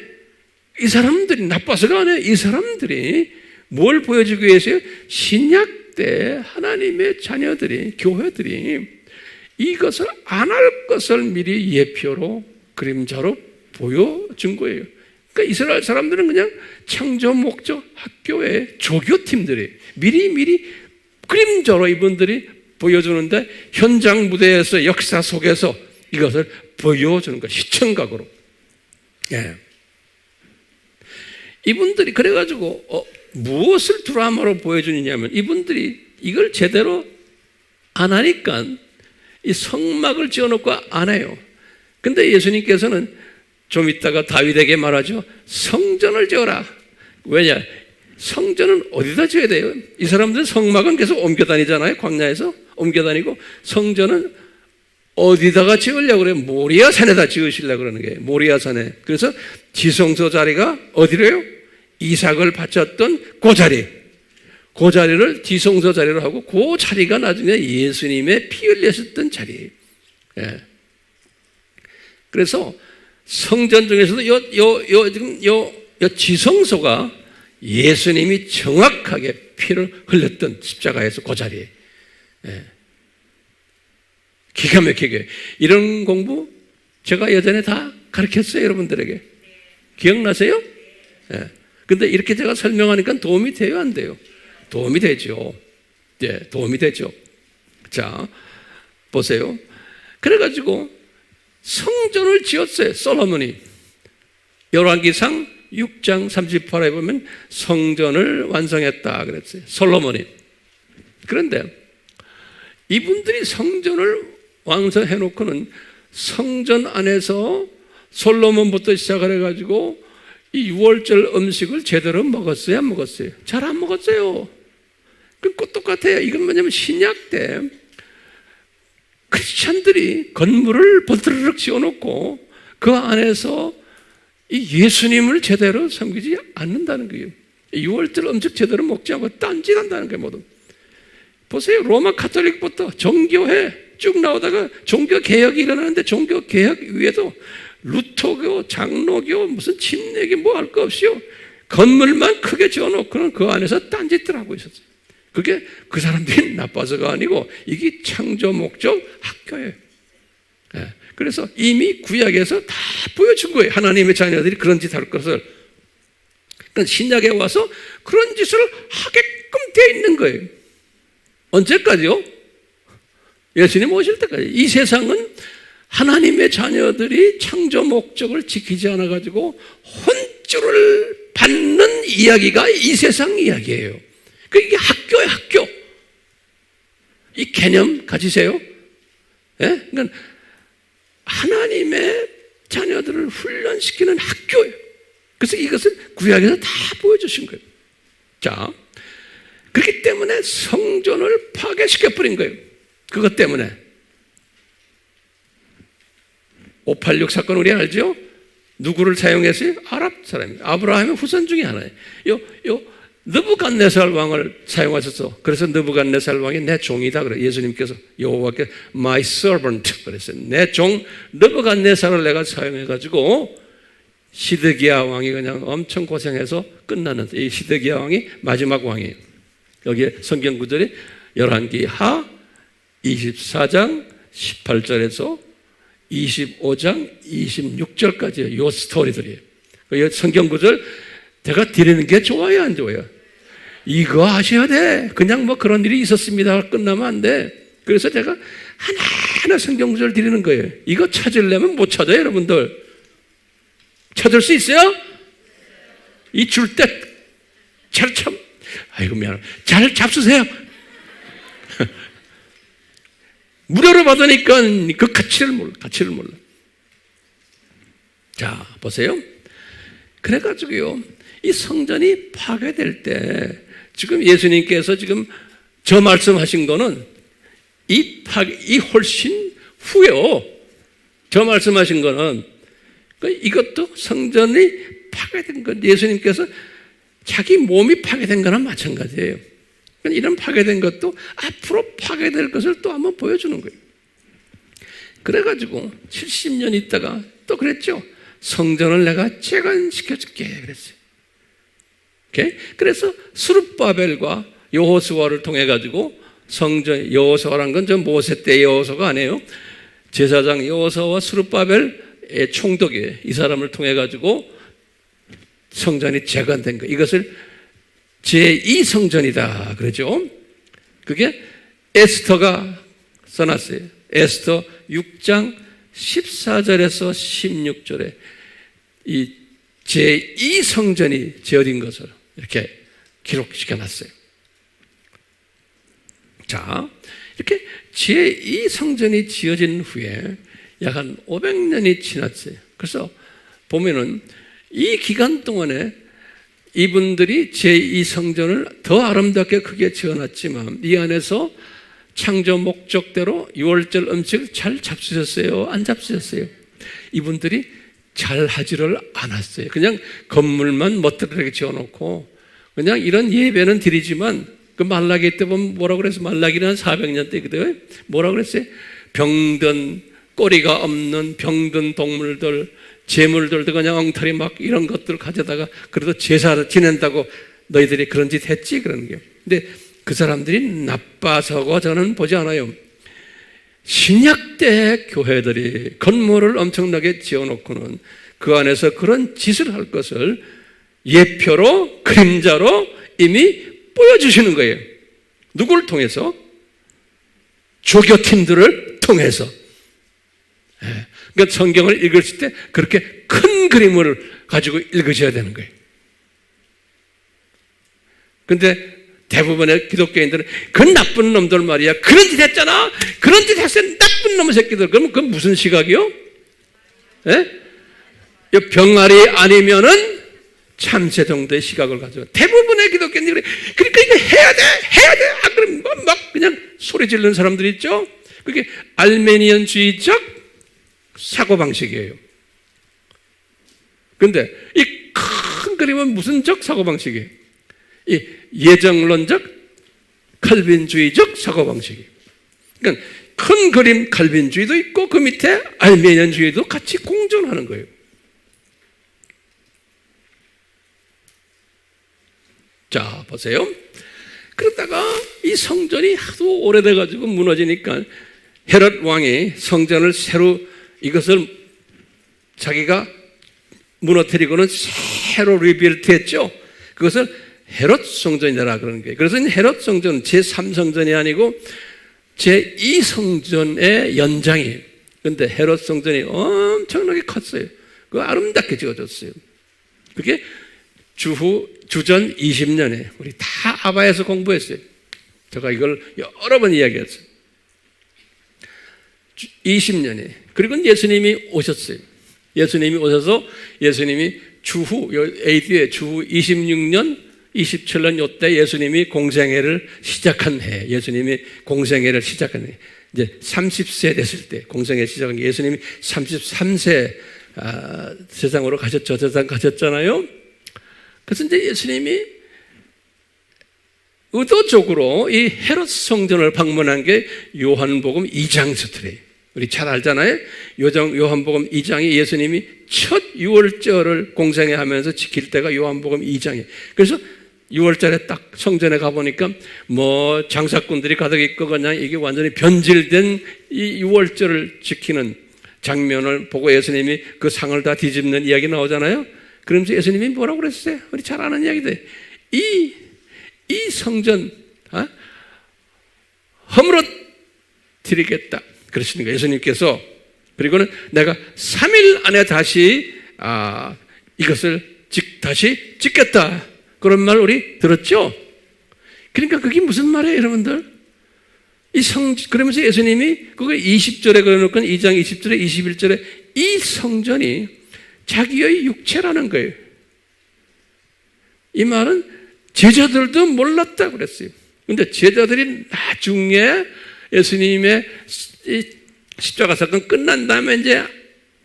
이 사람들이 나빠서가 아니에요. 이 사람들이 뭘 보여주기 위해서요? 신약 때 하나님의 자녀들이, 교회들이 이것을 안 할 것을 미리 예표로, 그림자로 보여준 거예요. 그러니까 이스라엘 사람들은 그냥 창조 목적 학교의 조교팀들이 미리 그림자로 이분들이 보여주는데 현장 무대에서 역사 속에서 이것을 보여주는 거예요. 시청각으로. 예. 이분들이 그래가지고 무엇을 드라마로 보여주느냐면 이분들이 이걸 제대로 안 하니까 이 성막을 지어놓고 안 해요. 근데 예수님께서는 좀 이따가 다윗에게 말하죠. 성전을 지어라. 왜냐? 성전은 어디다 지어야 돼요? 이 사람들은 성막은 계속 옮겨 다니잖아요. 광야에서 옮겨 다니고 성전은 어디다가 지으려고 그래요? 모리아 산에다 지으시려고 그러는 거예요. 모리아 산에. 그래서 지성소 자리가 어디래요? 이삭을 바쳤던 그 자리. 그 자리를 지성소 자리로 하고 그 자리가 나중에 예수님의 피 흘렸었던 자리예요. 예. 그래서 성전 중에서도 지금 지성소가 예수님이 정확하게 피를 흘렸던 십자가에서 그 자리에. 예. 기가 막히게. 이런 공부 제가 예전에 다 가르쳤어요, 여러분들에게. 기억나세요? 예. 근데 이렇게 제가 설명하니까 도움이 돼요, 안 돼요? 도움이 되죠. 예, 도움이 되죠. 자, 보세요. 그래가지고 성전을 지었어요, 솔로몬이. 열왕기상 6장 38에 보면 성전을 완성했다 그랬어요, 솔로몬이. 그런데 이분들이 성전을 완성해놓고는 성전 안에서 솔로몬부터 시작을 해가지고 이 유월절 음식을 제대로 먹었어요, 안 먹었어요? 잘 안 먹었어요. 그 똑같아요. 이건 뭐냐면 신약 때 크리스찬들이 건물을 버드르륵 지어놓고 그 안에서 이 예수님을 제대로 섬기지 않는다는 거예요. 유월절 음식 제대로 먹지 않고 딴짓한다는 거예요, 모두. 보세요. 로마 카톨릭부터 종교회 쭉 나오다가 종교개혁이 일어나는데 종교개혁 위에도 루터교, 장로교, 무슨 침례교 뭐 할 거 없이요. 건물만 크게 지어놓고는 그 안에서 딴짓들 하고 있었어요. 그게 그 사람들이 나빠서가 아니고 이게 창조 목적 학교예요. 예. 그래서 이미 구약에서 다 보여준 거예요. 하나님의 자녀들이 그런 짓 할 것을. 그러니까 신약에 와서 그런 짓을 하게끔 되어 있는 거예요. 언제까지요? 예수님 오실 때까지. 이 세상은 하나님의 자녀들이 창조 목적을 지키지 않아가지고 혼쭐을 받는 이야기가 이 세상 이야기예요. 이게 학교예요, 학교. 이 개념 가지세요. 예? 그러니까 하나님의 자녀들을 훈련시키는 학교예요. 그래서 이것을 구약에서 다 보여주신 거예요. 자, 그렇기 때문에 성전을 파괴시켜버린 거예요. 그것 때문에. 586 사건 우리 알죠? 누구를 사용했어요? 아랍 사람이에요. 아브라함의 후손 중에 하나예요. 느부갓네살 왕을 사용하셨어. 그래서 느부갓네살 왕이 내 종이다 그래. 예수님께서 여호와께 my servant 그랬어요. 내 종 느부갓네살을 내가 사용해가지고 시드기야 왕이 그냥 엄청 고생해서 끝나는, 이 시드기야 왕이 마지막 왕이에요. 여기에 성경 구절이 열왕기하 24장 18절에서 25장 26절까지 요 스토리들이에요. 이 성경 구절 제가 드리는 게 좋아요, 안 좋아요? 이거 아셔야 돼. 그냥 뭐 그런 일이 있었습니다 끝나면 안 돼. 그래서 제가 하나하나 성경 구절 드리는 거예요. 이거 찾으려면 못 찾아요, 여러분들. 찾을 수 있어요? 이 줄 때 잘 참, 아이고 미안해. 잘 잡수세요. 무료로 받으니까 그 가치를 몰라. 자, 보세요. 그래가지고요, 이 성전이 파괴될 때, 지금 예수님께서 지금 저 말씀하신 거는 이 훨씬 후에요. 저 말씀하신 거는, 이것도 성전이 파괴된 것, 예수님께서 자기 몸이 파괴된 거나 마찬가지예요. 이런 파괴된 것도 앞으로 파괴될 것을 또 한번 보여주는 거예요. 그래가지고 70년 있다가 또 그랬죠. 성전을 내가 재건시켜줄게 그랬어요. 오케이? 그래서 스룹바벨과 여호수아를 통해 가지고 성전, 여호수아란 건 저 모세 때 여호수아가 아니에요. 제사장 여호수아와 스룹바벨 총독이 이 사람을 통해 가지고 성전이 재건된 거, 이것을 제2성전이다 그러죠. 그게 에스더가 써놨어요. 에스더 6장 14절에서 16절에 이 제2성전이 지어진 것을 이렇게 기록시켜놨어요. 자, 이렇게 제2성전이 지어진 후에 약 한 500년이 지났어요. 그래서 보면은 이 기간 동안에 이분들이 제2성전을 더 아름답게 크게 지어놨지만 이 안에서 창조 목적대로 유월절 음식을 잘 잡수셨어요? 안 잡수셨어요? 이분들이 잘 하지를 않았어요. 그냥 건물만 멋들하게 지어놓고 그냥 이런 예배는 드리지만 그 말라기 때 보면 뭐라고 그랬어요? 말라기는 한 400년 때거든요. 뭐라고 그랬어요? 병든 꼬리가 없는 병든 동물들, 재물들도 그냥 엉터리 막 이런 것들을 가져다가 그래도 제사를 지낸다고 너희들이 그런 짓 했지? 그러는 거예요. 근데 그 사람들이 나빠서고 저는 보지 않아요. 신약 때 교회들이 건물을 엄청나게 지어놓고는 그 안에서 그런 짓을 할 것을 예표로, 그림자로 이미 보여주시는 거예요. 누구를 통해서? 조교팀들을 통해서. 그러니까 성경을 읽으실 때 그렇게 큰 그림을 가지고 읽으셔야 되는 거예요. 그런데 대부분의 기독교인들은 그 나쁜 놈들 말이야, 그런 짓 했잖아, 그런 짓 했어요, 나쁜 놈의 새끼들. 그러면 그건 무슨 시각이요? 병아리 아니면은 참새 정도의 시각을 가지고 대부분의 기독교인들이 그러니까 이거 해야 돼 안 그러면 막 그냥 소리 지르는 사람들이 있죠. 그게 알메니언주의적 사고방식이에요. 그런데 이 큰 그림은 무슨 적 사고방식이에요? 이 예정론적 칼빈주의적 사고방식이에요. 그러니까 큰 그림 칼빈주의도 있고 그 밑에 알메니언주의도 같이 공존하는 거예요. 자, 보세요. 그러다가 이 성전이 하도 오래돼가지고 무너지니까 헤롯 왕이 성전을 새로 이것을 자기가 무너뜨리고는 새로 리빌트 했죠. 그것을 헤롯 성전이라 그러는 거예요. 그래서 헤롯 성전은 제3성전이 아니고 제2성전의 연장이에요. 그런데 헤롯 성전이 엄청나게 컸어요. 그거 아름답게 지어졌어요. 그게 주전 20년에 우리 다 아바에서 공부했어요. 제가 이걸 여러 번 이야기했어요. 20년에. 그리고 예수님이 오셨어요. 예수님이 오셔서 예수님이 주후 AD의 주후 26년 27년 요때 예수님이 공생애를 시작한 해, 예수님이 공생애를 시작한 해, 이제 30세 됐을 때 공생애 시작한 게 예수님이 33세 세상으로 가셨죠. 세상 가셨잖아요. 그래서 이제 예수님이 의도적으로 이 헤롯 성전을 방문한 게 요한복음 2장 스토리예요. 우리 잘 알잖아요. 요한복음 2장이 예수님이 첫 유월절을 공생애 하면서 지킬 때가 요한복음 2장이에요. 그래서 6월절에 딱 성전에 가보니까 뭐 장사꾼들이 가득 있고 그냥 이게 완전히 변질된 이 6월절을 지키는 장면을 보고 예수님이 그 상을 다 뒤집는 이야기 나오잖아요. 그러면서 예수님이 뭐라고 그랬어요? 우리 잘 아는 이야기들. 이 성전 허물어 드리겠다 그러시는 거예요. 예수님께서. 그리고는 내가 3일 안에 다시 이것을 다시 짓겠다 그런 말 우리 들었죠? 그러니까 그게 무슨 말이에요, 여러분들? 그러면서 예수님이 그걸 20절에 그려놓고 2장 20절에 21절에 이 성전이 자기의 육체라는 거예요. 이 말은 제자들도 몰랐다 그랬어요. 그런데 제자들이 나중에 예수님의 십자가 사건 끝난 다음에 이제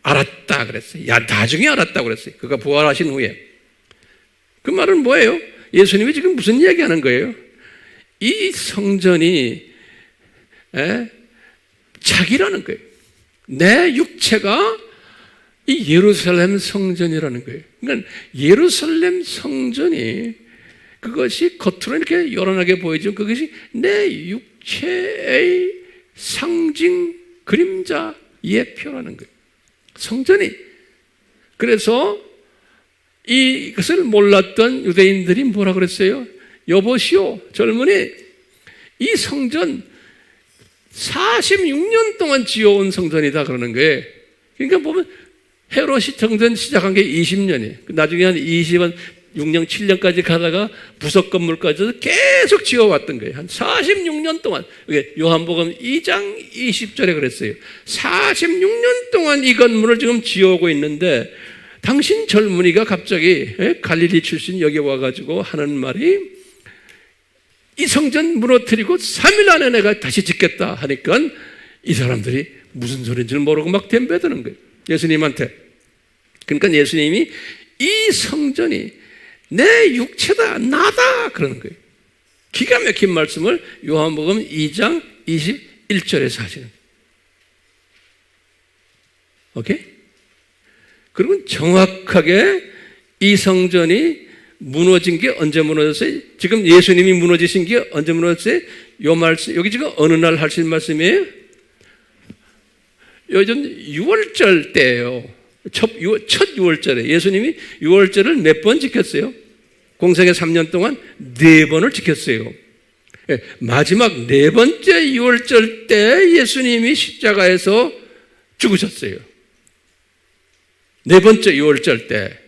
알았다 그랬어요. 나중에 알았다 그랬어요. 그가 부활하신 후에. 그 말은 뭐예요? 예수님이 지금 무슨 이야기 하는 거예요? 이 성전이 자기라는 거예요. 내 육체가 이 예루살렘 성전이라는 거예요. 그러니까 예루살렘 성전이 그것이 겉으로 이렇게 요란하게 보이지만 그것이 내 육체의 상징, 그림자, 예표라는 거예요. 성전이. 그래서 이것을 몰랐던 유대인들이 뭐라 그랬어요? 여보시오, 젊은이, 이 성전 46년 동안 지어온 성전이다 그러는 거예요. 그러니까 보면 헤롯이 성전 시작한 게 20년이에요. 나중에 한 20년, 6년, 7년까지 가다가 부석 건물까지 계속 지어왔던 거예요. 한 46년 동안. 요한복음 2장 20절에 그랬어요. 46년 동안 이 건물을 지금 지어오고 있는데 당신 젊은이가 갑자기 갈릴리 출신 여기 와가지고 하는 말이 이 성전 무너뜨리고 3일 안에 내가 다시 짓겠다 하니까 이 사람들이 무슨 소리인지 모르고 막 덤벼드는 거예요. 예수님한테. 그러니까 예수님이 이 성전이 내 육체다, 나다 그러는 거예요. 기가 막힌 말씀을 요한복음 2장 21절에서 하시는 거예요. 오케이? 그러면 정확하게 이 성전이 무너진 게 언제 무너졌어요? 지금 예수님이 무너지신 게 언제 무너졌어요? 요 말씀, 여기 지금 어느 날 하신 말씀이에요? 요즘 6월절 때예요. 첫 6월절에 예수님이 6월절을 몇 번 지켰어요? 공생애 3년 동안 4번을 지켰어요. 마지막 4번째 6월절 때 예수님이 십자가에서 죽으셨어요. 4번째 6월절 때.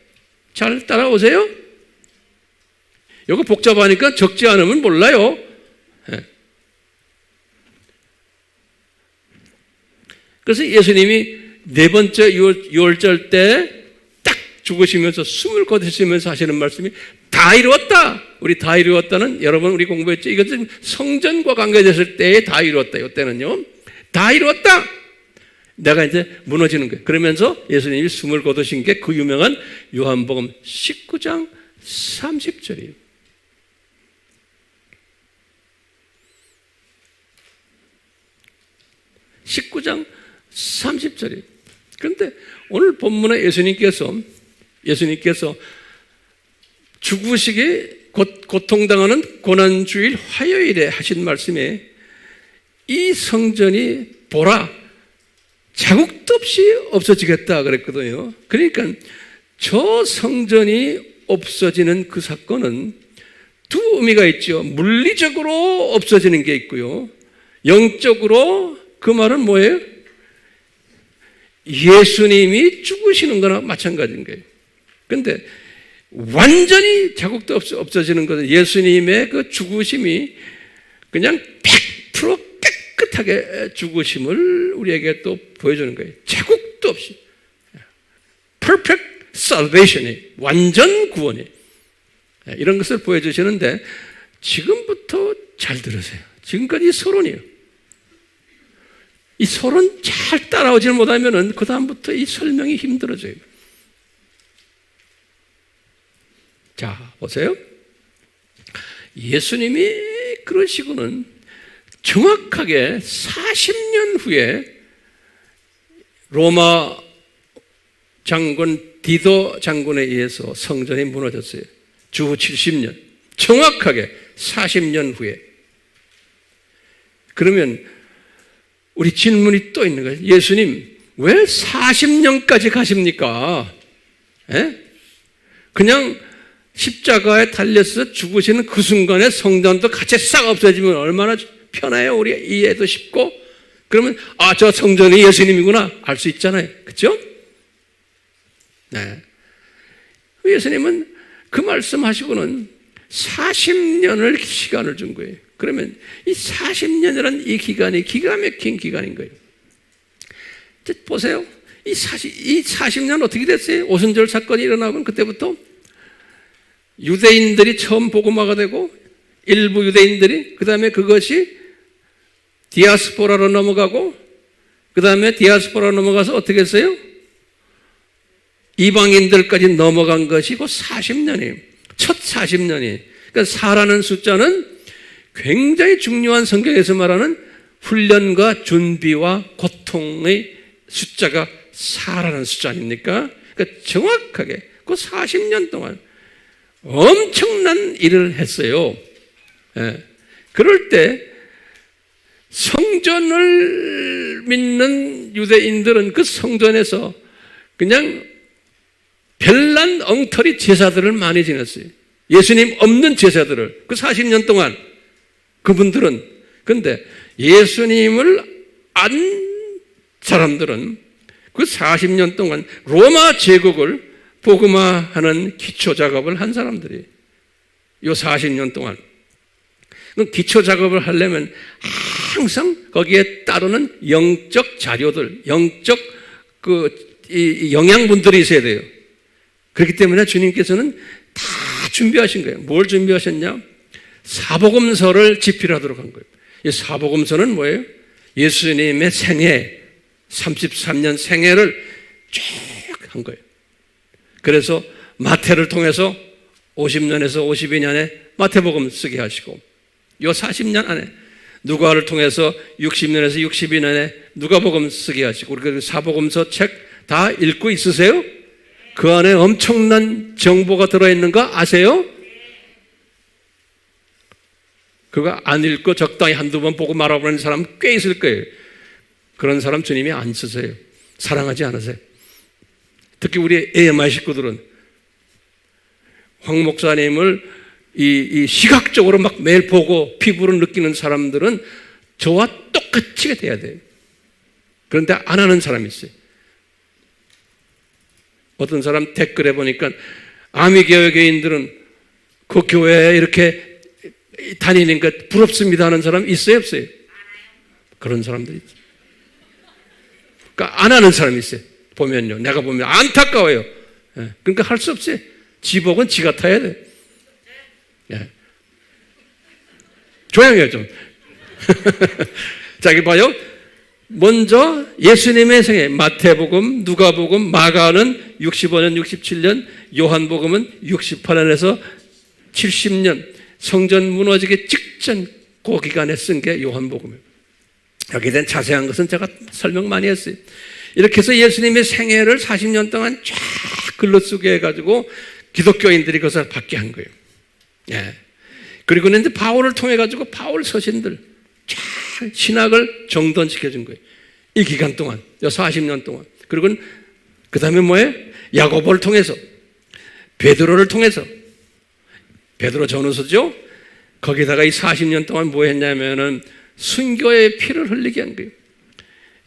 잘 따라오세요? 이거 복잡하니까 적지 않으면 몰라요. 그래서 예수님이 4번째 6월절 때 딱 죽으시면서 숨을 거두시면서 하시는 말씀이 다 이루었다. 우리 다 이루었다는 여러분 우리 공부했죠. 이것은 성전과 관계됐을 때에 다 이루었다. 이때는요. 다 이루었다. 내가 이제 무너지는 거예요. 그러면서 예수님이 숨을 거두신 게 그 유명한 요한복음 19장 30절이에요. (19장 30절이에요) 그런데 오늘 본문에 예수님께서 죽으시게 고통당하는 고난주일 화요일에 하신 말씀에 이 성전이 보라 자국도 없이 없어지겠다 그랬거든요. 그러니까 저 성전이 없어지는 그 사건은 두 의미가 있죠. 물리적으로 없어지는 게 있고요. 영적으로 그 말은 뭐예요? 예수님이 죽으시는 거나 마찬가지인 거예요. 그런데 완전히 자국도 없어지는 것은 예수님의 그 죽으심이 그냥 100% 깨끗하게 죽으심을 우리에게 또 보여주는 거예요. 자국도 없이. Perfect salvation이, 완전 구원이. 이런 것을 보여주시는데 지금부터 잘 들으세요. 지금까지 서론이에요. 이 서론 잘 따라오지 못하면 그 다음부터 이 설명이 힘들어져요. 자, 보세요. 예수님이 그러시고는 정확하게 40년 후에 로마 장군 디도 장군에 의해서 성전이 무너졌어요. 주 70년. 정확하게 40년 후에. 그러면 우리 질문이 또 있는 거예요. 예수님, 왜 40년까지 가십니까? 그냥 십자가에 달려서 죽으시는 그 순간에 성전도 같이 싹 없어지면 얼마나 편해요. 우리 이해도 쉽고. 그러면 저 성전이 예수님이구나 알 수 있잖아요. 그렇죠? 네. 예수님은 그 말씀하시고는 40년을 시간을 준 거예요. 그러면 이 40년이라는 이 기간이 기가 막힌 기간인 거예요. 보세요. 이 40년 어떻게 됐어요? 오순절 사건이 일어나면 그때부터 유대인들이 처음 복음화가 되고 일부 유대인들이 그 다음에 그것이 디아스포라로 넘어가고 그 다음에 디아스포라로 넘어가서 어떻게 했어요? 이방인들까지 넘어간 것이 그 40년이에요. 첫 40년이. 그러니까 4라는 숫자는 굉장히 중요한 성경에서 말하는 훈련과 준비와 고통의 숫자가 4라는 숫자 아닙니까? 그러니까 정확하게 그 40년 동안 엄청난 일을 했어요. 그럴 때 성전을 믿는 유대인들은 그 성전에서 그냥 별난 엉터리 제사들을 많이 지냈어요. 예수님 없는 제사들을 그 40년 동안 그분들은. 근데 예수님을 안 사람들은 그 40년 동안 로마 제국을 복음화하는 기초 작업을 한 사람들이 요 40년 동안 그 기초 작업을 하려면 항상 거기에 따르는 영적 자료들, 영적 이 영양분들이 있어야 돼요. 그렇기 때문에 주님께서는 다 준비하신 거예요. 뭘 준비하셨냐? 사복음서를 집필하도록 한 거예요. 이 사복음서는 뭐예요? 예수님의 생애, 33년 생애를 쭉 한 거예요. 그래서 마태를 통해서 50년에서 52년에 마태복음 쓰게 하시고, 요 40년 안에 누가를 통해서 60년에서 62년에 누가복음 쓰게 하시고, 그리고 사복음서 책 다 읽고 있으세요? 그 안에 엄청난 정보가 들어있는 거 아세요? 그거 안 읽고 적당히 한두 번 보고 말아버리는 사람 꽤 있을 거예요. 그런 사람 주님이 안 쓰세요. 사랑하지 않으세요. 특히 우리 AMI 식구들은 황 목사님을 이 시각적으로 막 매일 보고 피부로 느끼는 사람들은 저와 똑같이 돼야 돼요. 그런데 안 하는 사람이 있어요. 어떤 사람 댓글에 보니까 아미교회인들은 그 교회에 이렇게 다니니까 부럽습니다 하는 사람 있어요, 없어요? 그런 사람들이 있어요. 그러니까 안 하는 사람이 있어요. 보면요. 내가 보면 안타까워요. 그러니까 할 수 없어요. 지복은 지가 타야 돼. 조용해요, 좀. 자, 여기 봐요. 먼저 예수님의 생애, 마태복음, 누가복음, 마가는 65년, 67년, 요한복음은 68년에서 70년, 성전 무너지기 직전 그 기간에 쓴 게 요한복음이에요. 여기에 대한 자세한 것은 제가 설명 많이 했어요. 이렇게 해서 예수님의 생애를 40년 동안 쫙 글로 쓰게 해가지고 기독교인들이 그것을 받게 한 거예요. 예. 그리고는 이제 바울을 통해가지고 바울 서신들 쫙 신학을 정돈시켜준 거예요. 이 기간 동안, 40년 동안. 그리고 그 다음에 뭐예요? 야고보를 통해서, 베드로를 통해서, 베드로 전후서죠? 거기다가 이 40년 동안 뭐 했냐면은 순교의 피를 흘리게 한 거예요.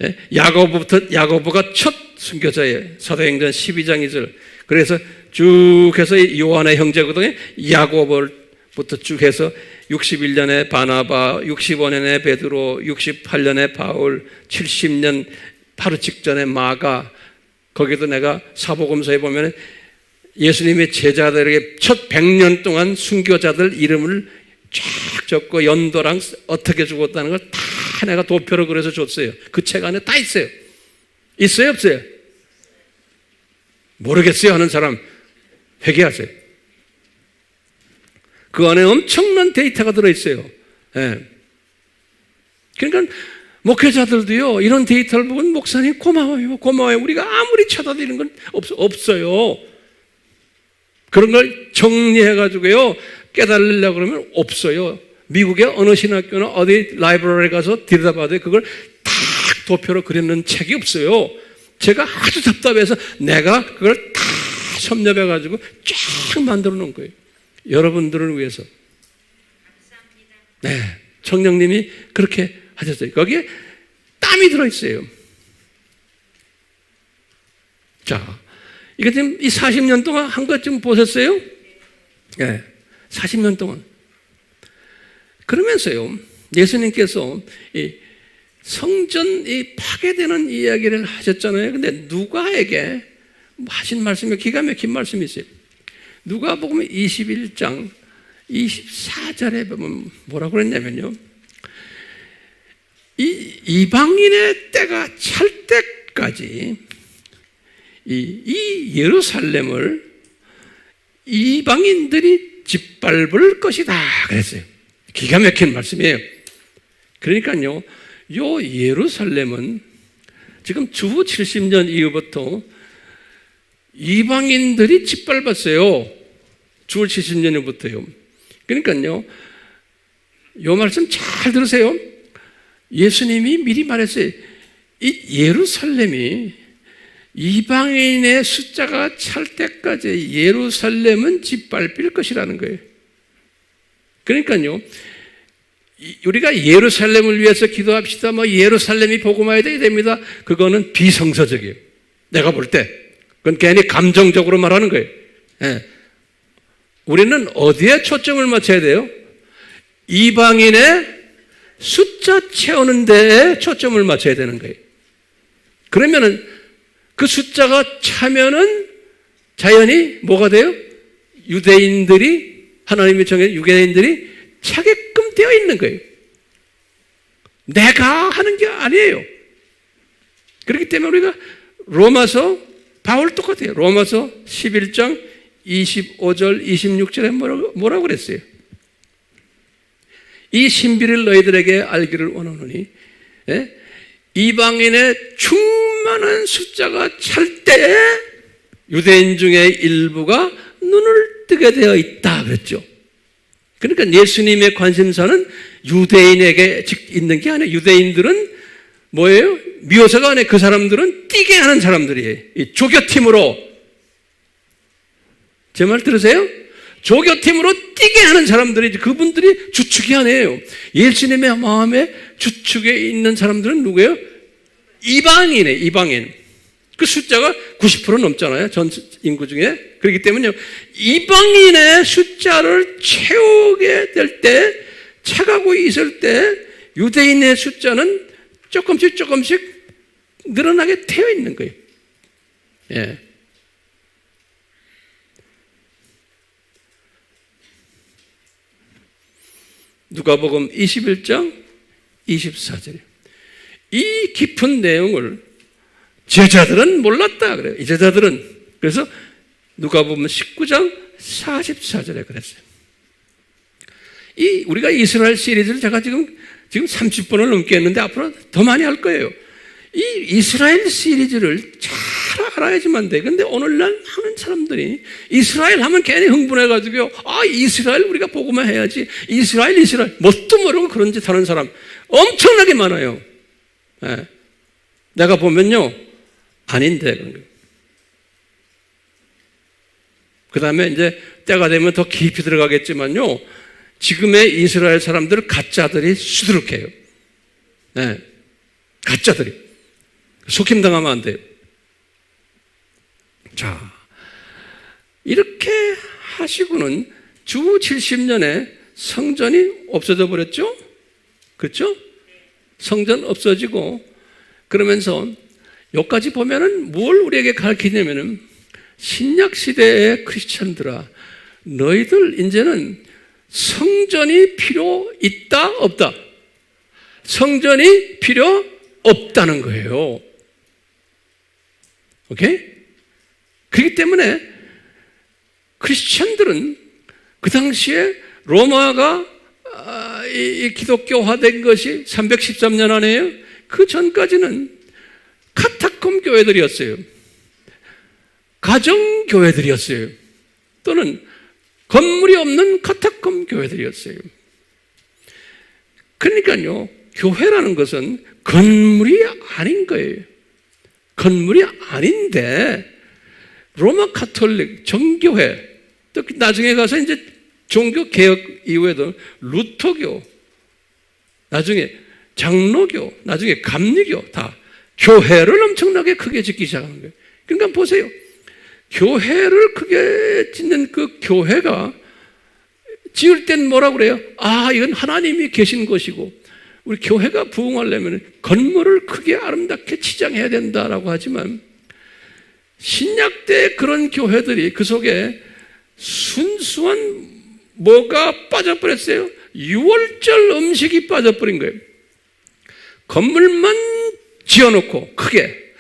예? 야고보가 첫 순교자예요. 사도행전 12장 2절. 그래서 쭉 해서 요한의 형제거든요. 야고보부터 쭉 해서 61년에 바나바, 65년에 베드로, 68년에 바울, 70년 바로 직전에 마가. 거기도 내가 사복음서에 보면 예수님의 제자들에게 첫 100년 동안 순교자들 이름을 쫙 적고 연도랑 어떻게 죽었다는 걸 다 내가 도표로 그려서 줬어요. 그 책 안에 다 있어요. 있어요, 없어요? 모르겠어요 하는 사람 회개하세요. 그 안에 엄청난 데이터가 들어있어요. 예. 그러니까 목회자들도요, 이런 데이터를 보면 목사님 고마워요. 우리가 아무리 찾아드리는 건 없어요. 그런 걸 정리해가지고요, 깨달으려고 그러면 없어요. 미국의 어느 신학교나 어디 라이브러리에 가서 들여다봐도 그걸 딱 도표로 그리는 책이 없어요. 제가 아주 답답해서 내가 그걸 다 섭렵해가지고 쫙 만들어 놓은 거예요. 여러분들을 위해서. 네, 성령님이 그렇게 하셨어요. 거기에 땀이 들어있어요. 자, 이거 지금 이 40년 동안 한 것 좀 보셨어요? 네, 40년 동안. 그러면서요, 예수님께서 이 성전이 파괴되는 이야기를 하셨잖아요. 근데 누가에게 하신 말씀이 기가 막힌 말씀이 있어요. 누가복음 21장 24절에 보면 뭐라고 그랬냐면요, 이 이방인의 때가 찰 때까지 이 예루살렘을 이방인들이 짓밟을 것이다 그랬어요. 기가 막힌 말씀이에요. 그러니까요, 요 예루살렘은 지금 주 70년 이후부터 이방인들이 짓밟았어요. 주 70년 이후부터요. 그러니까요, 요 말씀 잘 들으세요. 예수님이 미리 말했어요. 이 예루살렘이 이방인의 숫자가 찰 때까지 예루살렘은 짓밟힐 것이라는 거예요. 그러니까요, 우리가 예루살렘을 위해서 기도합시다. 예루살렘이 복음화해야 됩니다. 그거는 비성서적이에요. 내가 볼 때. 그건 괜히 감정적으로 말하는 거예요. 예. 우리는 어디에 초점을 맞춰야 돼요? 이방인의 숫자 채우는 데에 초점을 맞춰야 되는 거예요. 그러면은 그 숫자가 차면은 자연히 뭐가 돼요? 유대인들이, 하나님이 정해 유대인들이 차게끔 되어 있는 거예요. 내가 하는 게 아니에요. 그렇기 때문에 우리가 로마서, 바울 똑같아요. 로마서 11장 25절 26절에 뭐라고 그랬어요? 이 신비를 너희들에게 알기를 원하노니, 예? 이방인의 충만한 숫자가 찰 때에 유대인 중에 일부가 눈을 뜨게 되어 있다 그랬죠. 그러니까 예수님의 관심사는 유대인에게 있는 게 아니에요. 유대인들은 뭐예요? 미워서가 아니에요. 그 사람들은 뛰게 하는 사람들이에요. 이 조교팀으로, 제 말 들으세요? 조교팀으로 뛰게 하는 사람들이, 그분들이 주축이 아니에요. 예수님의 마음에 주축에 있는 사람들은 누구예요? 이방인이에요. 이방인. 그 숫자가 90% 넘잖아요. 전 인구 중에. 그렇기 때문에 이방인의 숫자를 채우게 될 때, 차가고 있을 때 유대인의 숫자는 조금씩 늘어나게 되어 있는 거예요. 예. 누가복음 21장 24절이에요. 이 깊은 내용을 제자들은 몰랐다 그래요. 이 제자들은. 그래서 누가복음 19장 44절에 그랬어요. 우리가 이스라엘 시리즈를 제가 지금 30번을 넘게 했는데 앞으로 더 많이 할 거예요. 이 이스라엘 시리즈를 잘 알아야지만 돼. 근데 오늘날 많은 사람들이 이스라엘 하면 괜히 흥분해가지고, 이스라엘 우리가 복음화 해야지. 이스라엘. 뭣도 모르고 그런 짓 하는 사람 엄청나게 많아요. 예. 내가 보면요, 아닌데. 그 다음에 이제 때가 되면 더 깊이 들어가겠지만요, 지금의 이스라엘 사람들 가짜들이 수두룩해요. 네. 가짜들이. 속임당하면 안 돼요. 자, 이렇게 하시고는 주 70년에 성전이 없어져 버렸죠? 그렇죠? 성전 없어지고, 그러면서 여기까지 보면은 뭘 우리에게 가르치냐면은, 신약 시대의 크리스천들아, 너희들 이제는 성전이 필요 있다, 없다? 성전이 필요 없다는 거예요. 오케이? 그렇기 때문에 크리스천들은 그 당시에 로마가 이 기독교화된 것이 313년 안에요. 그 전까지는 카타콤 교회들이었어요. 가정교회들이었어요. 또는 건물이 없는 카타콤 교회들이었어요. 그러니까요, 교회라는 것은 건물이 아닌 거예요. 건물이 아닌데, 로마 카톨릭 정교회, 또 나중에 가서 이제 종교 개혁 이후에도 루터교, 나중에 장로교, 나중에 감리교, 다 교회를 엄청나게 크게 짓기 시작하는 거예요. 그러니까 보세요. 교회를 크게 짓는 그 교회가 지을 땐 뭐라고 그래요? 이건 하나님이 계신 것이고, 우리 교회가 부흥하려면 건물을 크게 아름답게 치장해야 된다라고 하지만, 신약 때 그런 교회들이 그 속에 순수한 뭐가 빠져버렸어요? 유월절 음식이 빠져버린 거예요. 건물만 지어놓고 크게.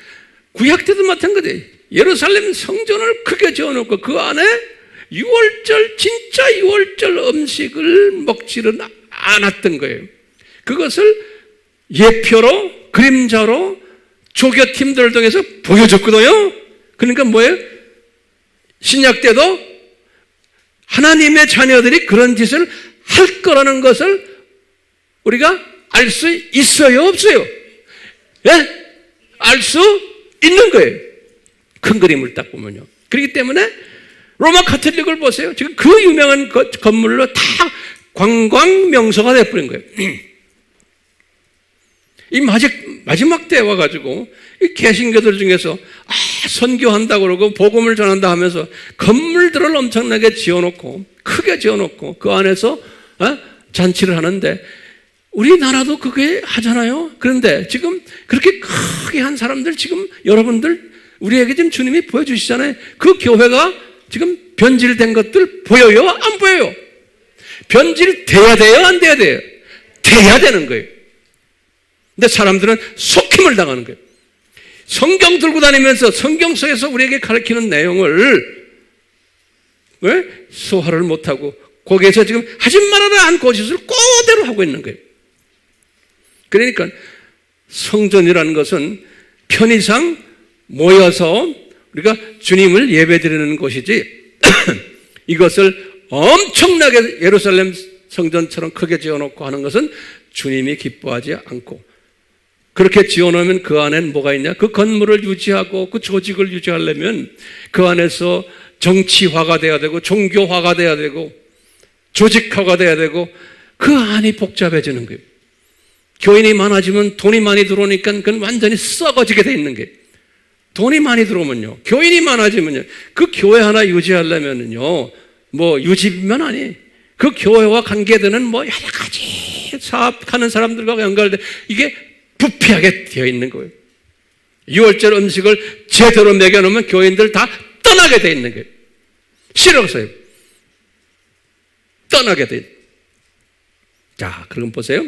구약 때도 마찬가지예요. 예루살렘 성전을 크게 지어놓고 그 안에 진짜 유월절 음식을 먹지는 않았던 거예요. 그것을 예표로, 그림자로 조교팀들을 통해서 보여줬거든요. 그러니까 뭐예요? 신약 때도 하나님의 자녀들이 그런 짓을 할 거라는 것을 우리가 알 수 있어요, 없어요? 예? 알 수 있는 거예요. 큰 그림을 딱 보면요. 그렇기 때문에 로마 카톨릭을 보세요. 지금 그 유명한 건물로 다 관광 명소가 돼버린 거예요. 이 마지막 때 와가지고 이 개신교들 중에서 선교한다고 그러고 복음을 전한다 하면서 건물들을 엄청나게 지어놓고 크게 지어놓고 그 안에서 잔치를 하는데 우리나라도 그게 하잖아요. 그런데 지금 그렇게 크게 한 사람들 지금 여러분들 우리에게 지금 주님이 보여주시잖아요. 그 교회가 지금 변질된 것들 보여요? 안 보여요? 변질돼야 돼요? 안 돼야 돼요? 돼야 되는 거예요. 근데 사람들은 속임을 당하는 거예요. 성경 들고 다니면서 성경 속에서 우리에게 가르치는 내용을 왜? 소화를 못하고 거기에서 지금 하지 말아라 한 거짓을 그대로 하고 있는 거예요. 그러니까 성전이라는 것은 편의상 모여서 우리가 주님을 예배드리는 곳이지 이것을 엄청나게 예루살렘 성전처럼 크게 지어놓고 하는 것은 주님이 기뻐하지 않고 그렇게 지어놓으면 그 안에는 뭐가 있냐? 그 건물을 유지하고 그 조직을 유지하려면 그 안에서 정치화가 돼야 되고 종교화가 돼야 되고 조직화가 돼야 되고 그 안이 복잡해지는 거예요. 교인이 많아지면 돈이 많이 들어오니까 그건 완전히 썩어지게 돼 있는 거예요. 돈이 많이 들어오면요. 교인이 많아지면요. 그 교회 하나 유지하려면요. 뭐 유지비만 아니. 그 교회와 관계되는 뭐 여러 가지 사업하는 사람들과 연결돼 이게 부패하게 되어 있는 거예요. 6월절 음식을 제대로 먹여놓으면 교인들 다 떠나게 되어 있는 거예요. 싫어서요. 떠나게 돼. 자, 그럼 보세요.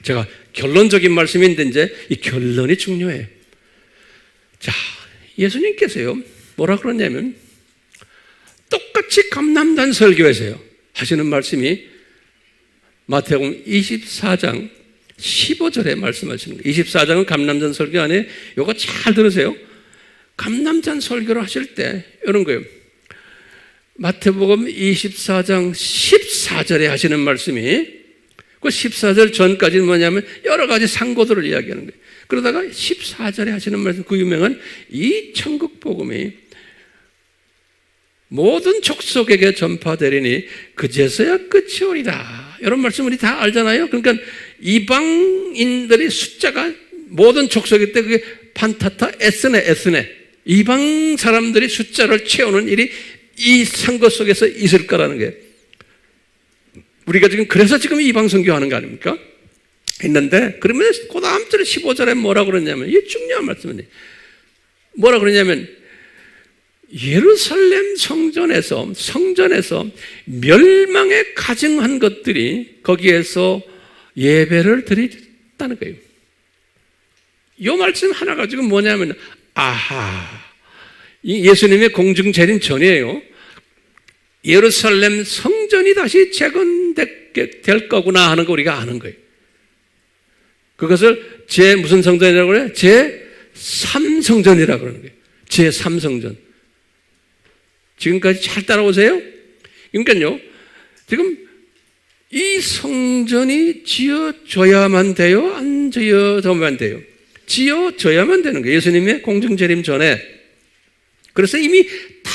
제가 결론적인 말씀인데 이제 이 결론이 중요해요. 자, 예수님께서요 뭐라 그러냐면 똑같이 감람산 설교에서요 하시는 말씀이 마태복음 24장 15절에 말씀하시는 거예요. 24장은 감람산 설교 안에 이거 잘 들으세요. 감람산 설교를 하실 때 이런 거예요. 마태복음 24장 14절에 하시는 말씀이 그 14절 전까지는 뭐냐면 여러 가지 상고들을 이야기하는 거예요. 그러다가 14절에 하시는 말씀 그 유명한 이 천국 복음이 모든 족속에게 전파되리니 그제서야 끝이 오리다. 이런 말씀 우리 다 알잖아요. 그러니까 이방인들의 숫자가 모든 족속일 때 그게 판타타 에스네 이방 사람들이 숫자를 채우는 일이 이 선거 속에서 있을 거라는 게 우리가 지금 그래서 지금 이방 선교하는 거 아닙니까? 했는데 그러면 그 다음 절 15절에 뭐라 그러냐면 이게 중요한 말씀인데 뭐라 그러냐면 예루살렘 성전에서 멸망에 가증한 것들이 거기에서 예배를 드렸다는 거예요. 이 말씀 하나 가지고 뭐냐면 이 예수님의 공중 재림 전이에요. 예루살렘 성전이 다시 재건될 거구나 하는 거 우리가 아는 거예요. 그것을 무슨 성전이라고 그래요? 제3성전이라고 그러는 거예요. 제3성전. 지금까지 잘 따라오세요? 그러니까요, 지금 이 성전이 지어져야만 돼요? 안 지어져야만 돼요? 지어져야만 되는 거예요. 예수님의 공중재림 전에. 그래서 이미 다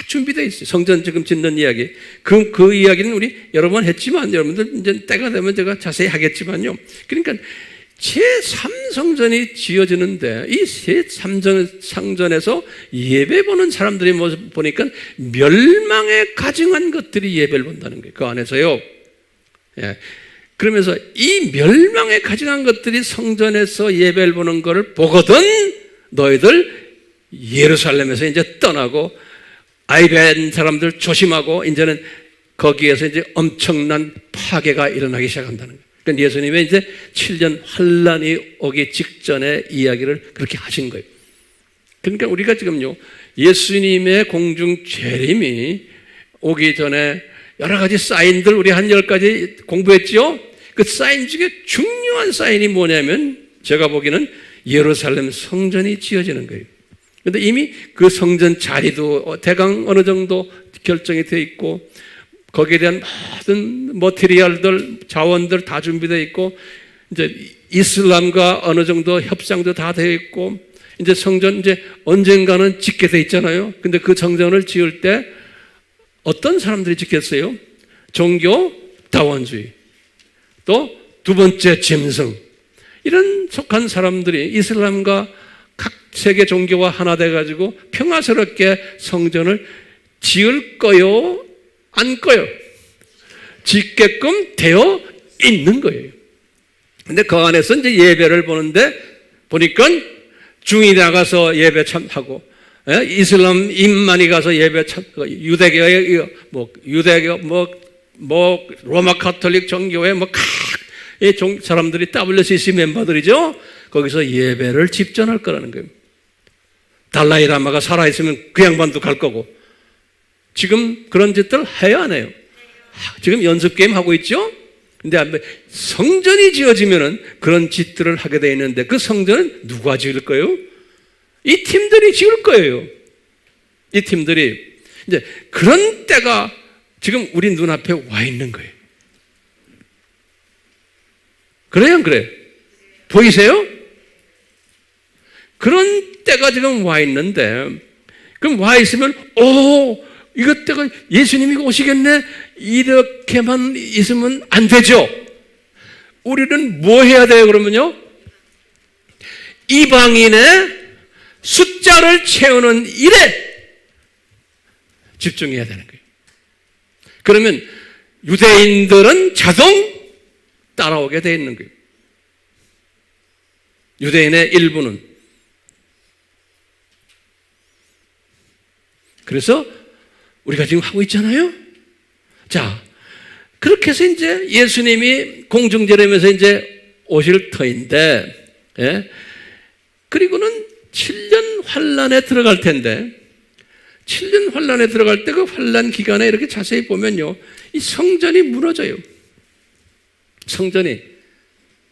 준비되어 있어요. 성전 지금 짓는 이야기. 그 이야기는 우리 여러 번 했지만, 여러분들 이제 때가 되면 제가 자세히 하겠지만요. 그러니까 제3성전이 지어지는데 이 제3성전에서 예배 보는 사람들의 모습 보니까 멸망에 가증한 것들이 예배를 본다는 거예요. 그 안에서요. 예. 그러면서 이 멸망에 가증한 것들이 성전에서 예배를 보는 것을 보거든 너희들 예루살렘에서 이제 떠나고 아이벤 사람들 조심하고 이제는 거기에서 이제 엄청난 파괴가 일어나기 시작한다는 거예요. 그러니까 예수님의 이제 7년 환란이 오기 직전에 이야기를 그렇게 하신 거예요. 그러니까 우리가 지금요 예수님의 공중 재림이 오기 전에 여러 가지 사인들 우리 한 10가지 공부했죠. 그 사인 중에 중요한 사인이 뭐냐면 제가 보기에는 예루살렘 성전이 지어지는 거예요. 그런데 이미 그 성전 자리도 대강 어느 정도 결정이 되어 있고 거기에 대한 모든 머티리얼들, 자원들 다 준비되어 있고 이제 이슬람과 어느 정도 협상도 다 되어 있고 이제 성전 이제 언젠가는 짓게 돼 있잖아요. 근데 그 성전을 지을 때 어떤 사람들이 짓겠어요? 종교 다원주의, 또 두 번째 짐승, 이런 속한 사람들이 이슬람과 각 세계 종교와 하나 돼가지고 평화스럽게 성전을 지을 거요? 안 거요? 짓게끔 되어 있는 거예요. 근데 그 안에서 이제 예배를 보는데 보니까 중이 나가서 예배 참하고, 이슬람인만이 가서 예배 참하고, 유대교의 유대교 로마 카톨릭 종교의 이 사람들이 WCC 멤버들이죠. 거기서 예배를 집전할 거라는 거예요. 달라이 라마가 살아있으면 그 양반도 갈 거고. 지금 그런 짓들 해야 안 해요? 지금 연습 게임 하고 있죠? 근데 성전이 지어지면은 그런 짓들을 하게 돼 있는데 그 성전은 누가 지을 거예요? 이 팀들이 지을 거예요. 이 팀들이. 이제 그런 때가 지금 우리 눈앞에 와 있는 거예요. 그래요, 안 그래요? 보이세요? 그런 때가 지금 와 있는데, 그럼 와 있으면, 이것 때가 예수님이 오시겠네? 이렇게만 있으면 안 되죠. 우리는 뭐 해야 돼요, 그러면요? 이방인의 숫자를 채우는 일에 집중해야 되는 거예요. 그러면 유대인들은 자동 따라오게 돼 있는 거예요. 유대인의 일부는. 그래서 우리가 지금 하고 있잖아요. 자, 그렇게 해서 이제 예수님이 공중제림에서 이제 오실 터인데, 그리고는 7년 환란에 들어갈 텐데, 7년 환란에 들어갈 때 그 환란 기간에 이렇게 자세히 보면요, 이 성전이 무너져요. 성전이,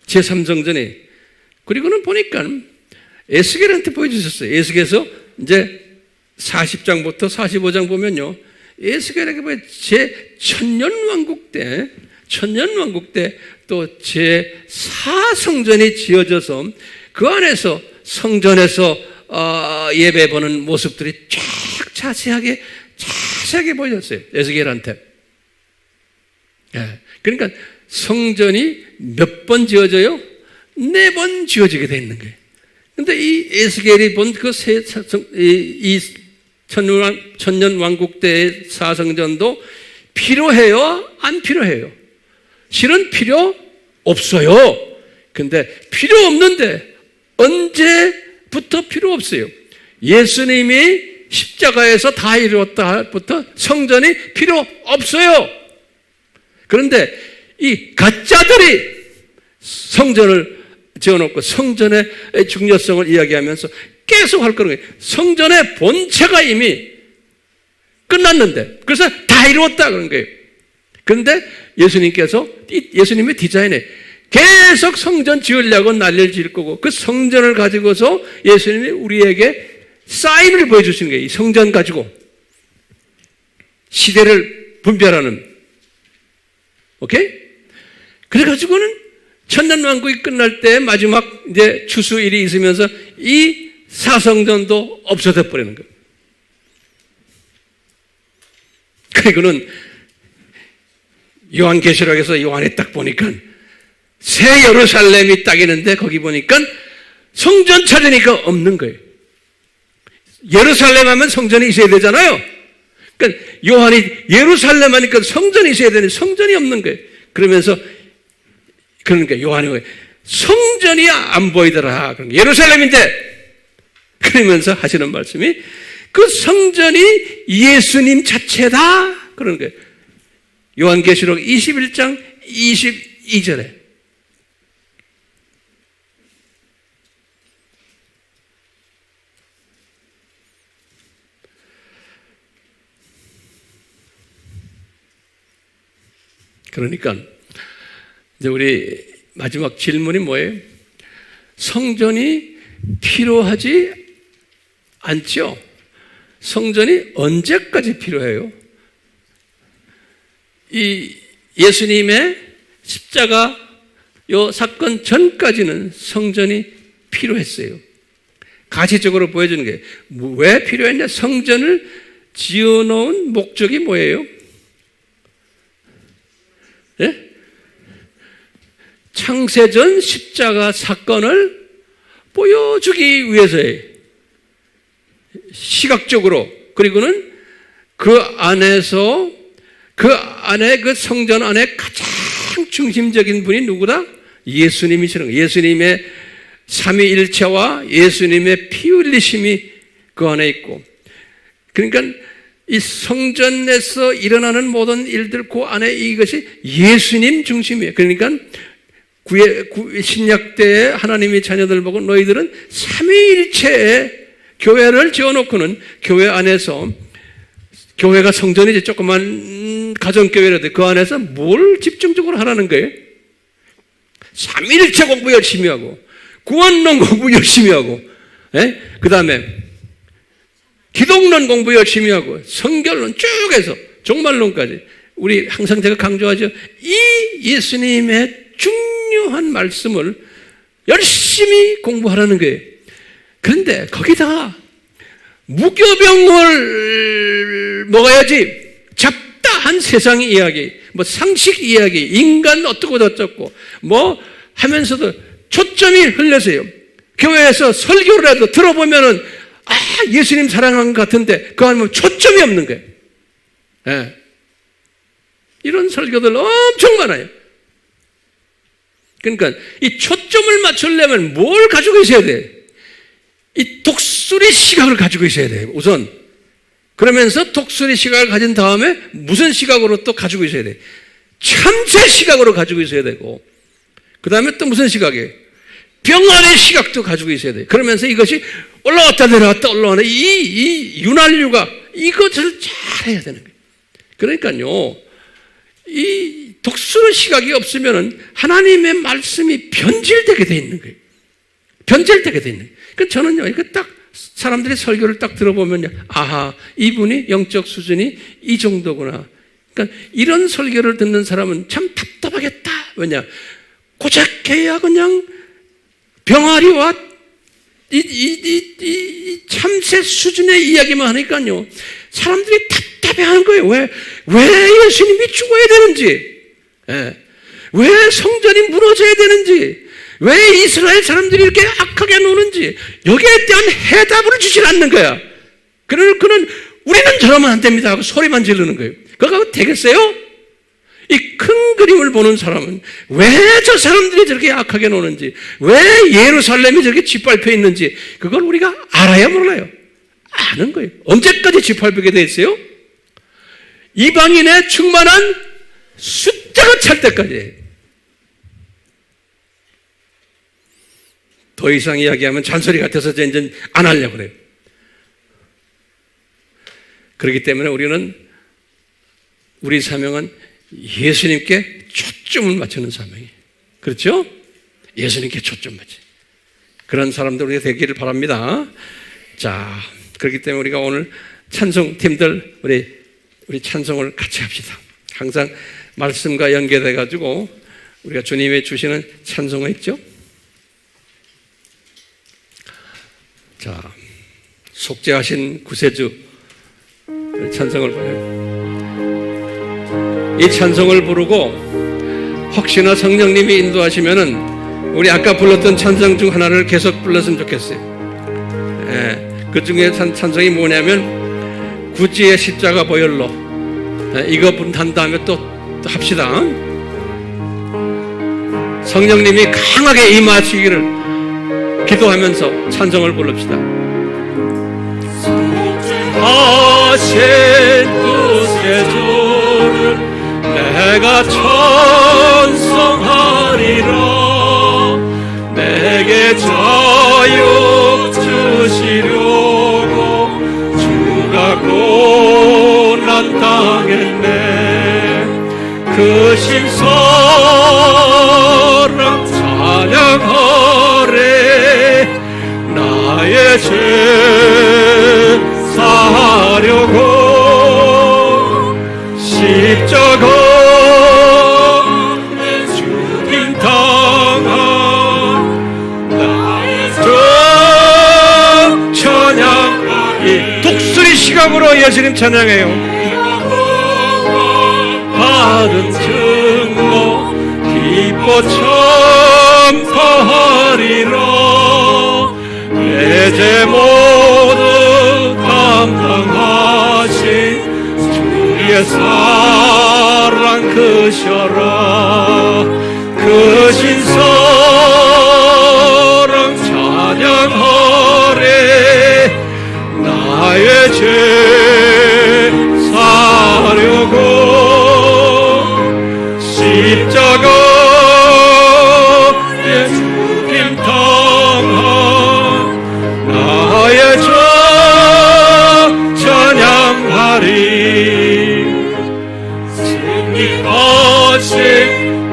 제3성전이. 그리고는 보니까 에스겔한테 보여주셨어요. 에스겔에서 이제 40장부터 45장 보면요, 에스겔에게 제1000년 왕국 때 또 제4성전이 지어져서 그 안에서 성전에서 예배 보는 모습들이 쫙 자세하게 보여졌어요. 에스겔한테. 그러니까 성전이 몇 번 지어져요? 4번 지어지게 되어 있는 거예요. 근데 이 에스겔이 본 그 이 천년 왕국 때의 사성전도 필요해요? 안 필요해요? 실은 필요 없어요. 근데 필요 없는데 언제부터 필요 없어요? 예수님이 십자가에서 다 이루었다부터 성전이 필요 없어요. 그런데 이 가짜들이 성전을 지어놓고 성전의 중요성을 이야기하면서 계속 할 거예요. 성전의 본체가 이미 끝났는데, 그래서 다 이루었다 그런 거예요. 그런데 예수님의 디자인에 계속 성전 지으려고 난리를 지을 거고, 그 성전을 가지고서 예수님이 우리에게 사인을 보여주시는 거예요. 이 성전 가지고 시대를 분별하는. 오케이? 그래가지고는 천년왕국이 끝날 때 마지막 이제 추수일이 있으면서 이 사성전도 없어져 버리는 거예요. 그리고는 요한계시록에서 요한에 딱 보니까 새 예루살렘이 딱 있는데 거기 보니까 성전 찾으니까 없는 거예요. 예루살렘 하면 성전이 있어야 되잖아요. 그러니까 요한이 예루살렘 하니까 성전이 있어야 되는데 성전이 없는 거예요. 그러니까 요한이 성전이 안 보이더라. 예루살렘인데. 그러면서 하시는 말씀이 그 성전이 예수님 자체다. 그러는 거예요. 요한계시록 21장 22절에. 그러니까 이제 우리 마지막 질문이 뭐예요? 성전이 필요하지 않죠? 성전이 언제까지 필요해요? 이 예수님의 십자가 요 사건 전까지는 성전이 필요했어요. 가시적으로 보여주는 게 왜 필요했냐? 성전을 지어놓은 목적이 뭐예요? 예? 창세전 십자가 사건을 보여주기 위해서예요. 시각적으로. 그리고는 그 안에서 그 안에 그 성전 안에 가장 중심적인 분이 누구다? 예수님이시는 거예요. 예수님의 삼위일체와 예수님의 피 흘리심이 그 안에 있고, 그러니까 이 성전에서 일어나는 모든 일들 그 안에 이것이 예수님 중심이에요. 그러니까 신약 때에 하나님의 자녀들 보고 너희들은 삼위일체의 교회를 지어놓고는 교회 안에서, 교회가 성전이지 조그만 가정교회라도 그 안에서 뭘 집중적으로 하라는 거예요? 삼위일체 공부 열심히 하고 구원론 공부 열심히 하고, 그 다음에 기독론 공부 열심히 하고 성결론 쭉 해서 종말론까지. 우리 항상 제가 강조하죠. 이 예수님의 중요한 말씀을 열심히 공부하라는 거예요. 그런데 거기다가 무교병을 먹어야지 잡다한 세상 이야기, 뭐 상식 이야기, 인간 어떻고 저쩌고 뭐 하면서도 초점이 흘려서요. 교회에서 설교를 해도 들어보면은 예수님 사랑하는 것 같은데 그 안에 초점이 없는 거예요. 예. 이런 설교들 엄청 많아요. 그러니까 이 초점을 맞추려면 뭘 가지고 있어야 돼요? 이 독수리 시각을 가지고 있어야 돼요. 우선. 그러면서 독수리 시각을 가진 다음에 무슨 시각으로 또 가지고 있어야 돼요? 참새 시각으로 가지고 있어야 되고, 그 다음에 또 무슨 시각이에요? 병아리의 시각도 가지고 있어야 돼요. 그러면서 이것이 올라왔다 내려왔다 올라오는 이 윤활유가 이것을 잘 해야 되는 거예요. 그러니까요, 이 독수리 시각이 없으면은 하나님의 말씀이 변질되게 돼 있는 거예요. 변질되게 돼 있는 거예요. 그러니까 저는요, 이거 딱 사람들이 설교를 딱 들어보면요, 아하, 이분이 영적 수준이 이 정도구나. 그러니까 이런 설교를 듣는 사람은 참 답답하겠다. 왜냐? 고작해야 그냥 병아리와 이 참새 수준의 이야기만 하니까요, 사람들이 답답해하는 거예요. 왜 예수님이 죽어야 되는지, 왜 성전이 무너져야 되는지, 왜 이스라엘 사람들이 이렇게 악하게 노는지 여기에 대한 해답을 주질 않는 거야. 그는 우리는 저러면 안 됩니다 하고 소리만 지르는 거예요. 그거 되겠어요? 이 큰 그림을 보는 사람은 왜 저 사람들이 저렇게 악하게 노는지, 왜 예루살렘이 저렇게 짓밟혀 있는지 그걸 우리가 알아야 몰라요. 아는 거예요. 언제까지 짓밟히게 돼 있어요? 이방인의 충만한 숫자가 찰 때까지. 더 이상 이야기하면 잔소리 같아서 이제 안 하려고 그래요. 그렇기 때문에 우리 사명은 예수님께 초점을 맞추는 사명이에요. 그렇죠? 예수님께 초점 맞춰. 그런 사람들 우리가 되기를 바랍니다. 자, 그렇기 때문에 우리가 오늘 찬송팀들 우리 찬송을 같이 합시다. 항상 말씀과 연계돼 가지고 우리가 주님이 주시는 찬송가 있죠? 자, 속죄하신 구세주 찬송을 부르요. 이 찬송을 부르고 혹시나 성령님이 인도하시면은 우리 아까 불렀던 찬송 중 하나를 계속 불렀으면 좋겠어요. 그 중에 찬송이 뭐냐면 구지의 십자가 보혈로, 이거 한 다음에 또 합시다. 성령님이 강하게 임하시기를 기도하면서 찬송을 부릅시다. 하신 구세주를 내가 찬송하리라. 내게 자유 주시려고 주가 고난 당했네. 그 신사랑 찬양하래. 나의 죄 사하려고 십자가 주님 다 시각으로 예수님 찬양해요. 받은 증거 기뻐 전파하리라. 내 죄 모두 담당하신 주의 사랑 크셔라. 크신 사랑 찬양하리. 나의 죄 사려고 십자가에 죽임 당한 나의 죄 찬양하리. 승리하신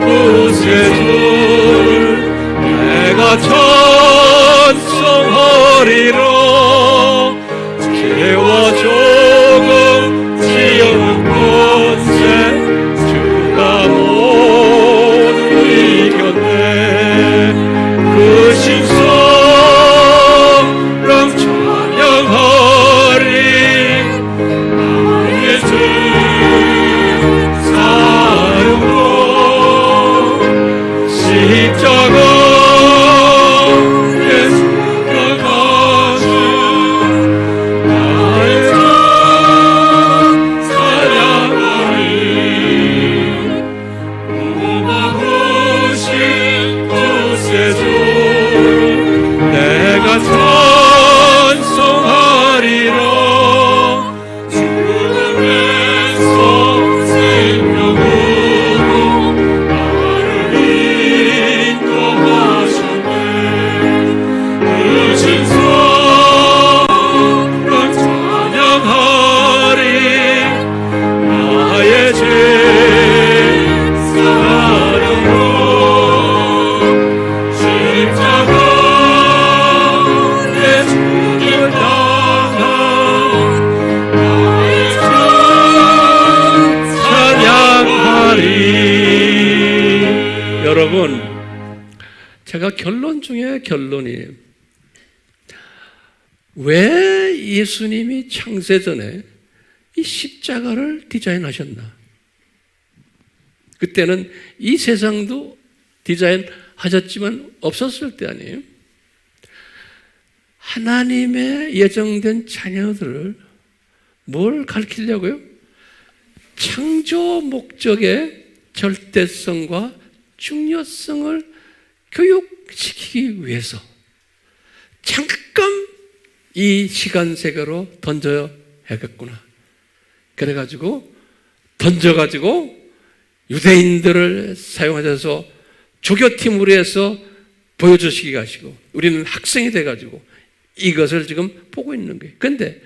구세주를 내가 찬송하리라. 죄와 조금 지은 곳에 주가 모두 이겼네. 크신 사랑 찬양하리. 나의 죄 사려고 십자가에 죽어가신 나의 죄 찬양하리. 고마우신 구세주를 내가 찬송하리라. 죽음에서 생명으로 나를 인도하셨네. 크신 사랑 찬양하리. 나의 죄 사려고 십자가에 죽임 당한 나의 죄 찬양하리. 여러분, 제가 결론 중에 결론이에요. 왜 예수님이 창세전에 이 십자가를 디자인하셨나? 그때는 이 세상도 디자인하셨지만 없었을 때 아니에요? 하나님의 예정된 자녀들을 뭘 가르치려고요? 창조 목적의 절대성과 중요성을 교육시키기 위해서 잠깐 이 시간 세계로 던져야 하겠구나. 그래가지고 던져가지고 유대인들을 사용하셔서 조교팀으로 해서 보여주시게 하시고 우리는 학생이 돼가지고 이것을 지금 보고 있는 거예요. 그런데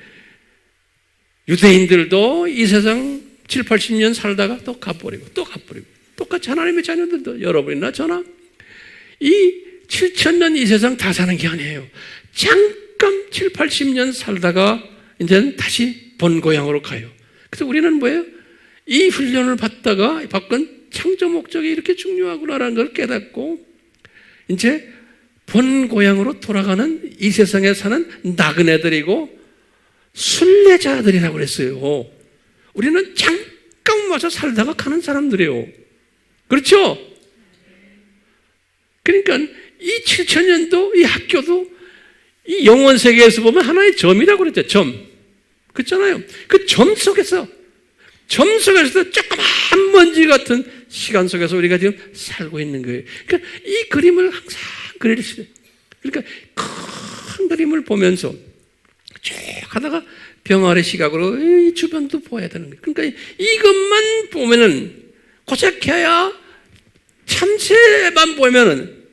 유대인들도 이 세상 7, 80년 살다가 또 가버리고 또 가버리고 똑같이 하나님의 자녀들도 여러분이나 저나 이 7,000년 이 세상 다 사는 게 아니에요. 잠깐 7, 80년 살다가 이제는 다시 본 고향으로 가요. 그래서 우리는 뭐예요? 이 훈련을 받다가 바꾼 창조 목적이 이렇게 중요하구나라는 걸 깨닫고 이제 본 고향으로 돌아가는 이 세상에 사는 나그네들이고 순례자들이라고 그랬어요. 우리는 잠깐 와서 살다가 가는 사람들이에요. 그렇죠? 그러니까 이 7,000년도 이 학교도 이 영원 세계에서 보면 하나의 점이라고 그랬죠. 점. 그렇잖아요. 그 점 속에서 조그만 먼지 같은 시간 속에서 우리가 지금 살고 있는 거예요. 그러니까 이 그림을 항상 그리시래요. 그러니까 큰 그림을 보면서 쭉 하다가 병아리 시각으로 이 주변도 보아야 되는 거예요. 그러니까 이것만 보면은 고작해야 참새만 보면은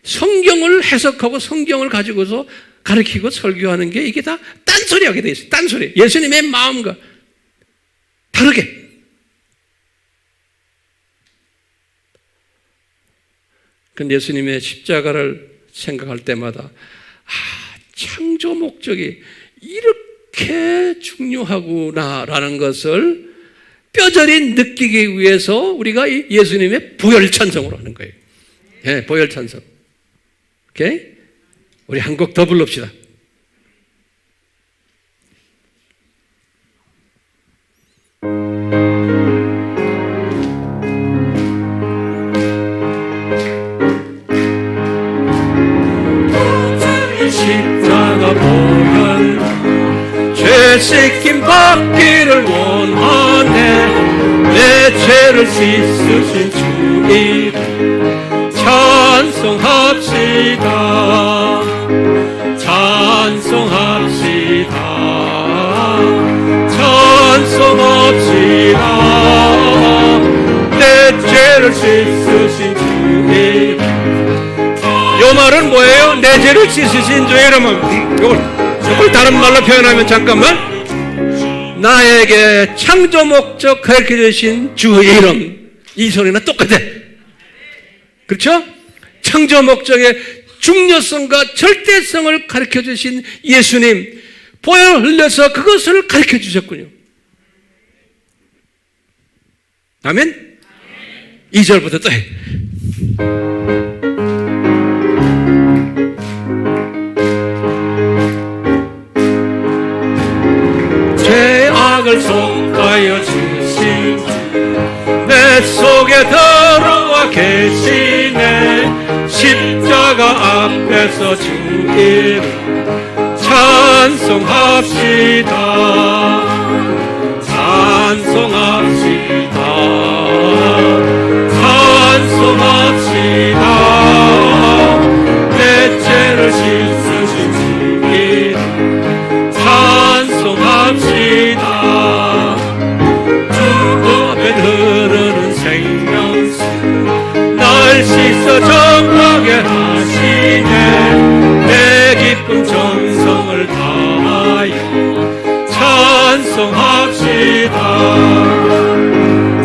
성경을 해석하고 성경을 가지고서 가르치고 설교하는 게 이게 다 딴소리하게 돼 있어요. 딴소리. 예수님의 마음과 다르게. 근데 예수님의 십자가를 생각할 때마다 창조 목적이 이렇게 중요하구나라는 것을 뼈저리 느끼기 위해서 우리가 예수님의 보혈찬송으로 하는 거예요. 네, 보혈찬송. 오케이? 우리 한 곡 더 불릅시다. 십자가 보혈 죄 씻김 받기를 원하네. 내 죄를 씻으신 주 이름 찬송합시다. 찬송합시다. 찬송합시다. 내 죄를 씻으신 주 이름. 요 말은 뭐예요? 내 죄를 씻으신 주 이름은 이걸 다른 말로 표현하면 잠깐만, 나에게 창조 목적 가르쳐 주신 주 이름, 이 소리는 똑같아. 그렇죠? 창조 목적의 중요성과 절대성을 가르쳐 주신 예수님, 보혈 흘려서 그것을 가르쳐 주셨군요. 아멘? 2절부터 또 해. 죄악을 속하여 주신 주 내 속에 들어와 계시네. 십자가 앞에서 주 이름 찬송합시다. 찬송합시다. 찬송합시다. 내 죄를 씻으신 주 이름 찬송합시다. 주 앞에 흐르는 생명수 날 씻어 정하게 하시네. 내 기쁨 정성을 다하여 찬송합시다.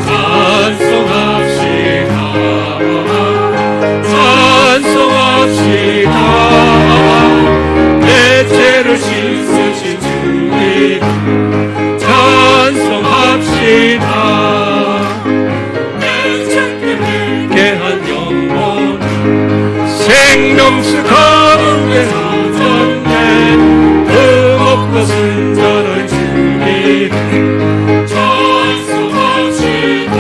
찬송합시다. 찬송합시다. 내 죄를 씻으신 주 이름 찬송합시다. 한 영혼 생명수 가운데 사셨네. 흠없고 순전한 주 이름 찬송합시다.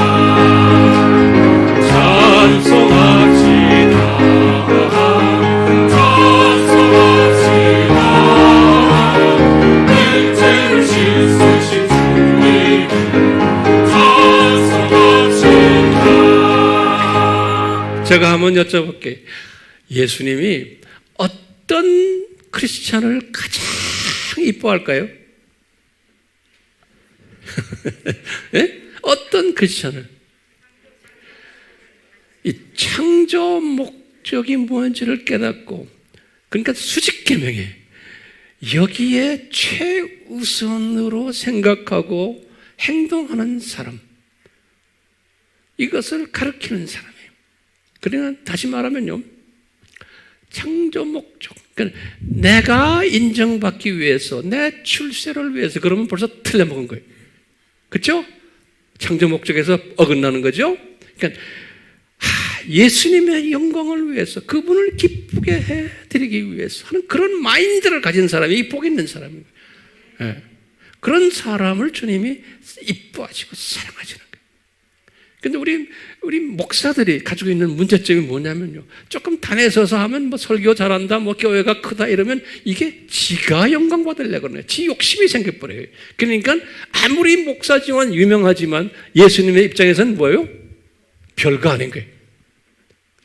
찬송합시다. 찬송합시다. 내 죄를 씻으신 주 이름 찬송합시다. 제가 한번 여쭤볼게요. 예수님이 어떤 크리스찬을 가장 이뻐할까요? 네? 어떤 크리스찬을? 이 창조 목적이 뭔지를 깨닫고, 그러니까 수직계명에 여기에 최우선으로 생각하고 행동하는 사람, 이것을 가르치는 사람이에요. 그러나 다시 말하면요, 창조 목적, 그러니까 내가 인정받기 위해서, 내 출세를 위해서, 그러면 벌써 틀려먹은 거예요. 그렇죠? 창조 목적에서 어긋나는 거죠. 그러니까 예수님의 영광을 위해서, 그분을 기쁘게 해드리기 위해서 하는 그런 마인드를 가진 사람이 복 있는 사람이에요. 네. 그런 사람을 주님이 이뻐하시고 사랑하시는 거예요. 근데 우리 목사들이 가지고 있는 문제점이 뭐냐면요, 조금 단에 서서 하면 뭐 설교 잘한다, 뭐 교회가 크다 이러면 이게 지가 영광 받으려고 그러네. 지 욕심이 생겨버려요. 그러니까 아무리 목사지만 유명하지만 예수님의 입장에서는 뭐예요? 별거 아닌 거예요.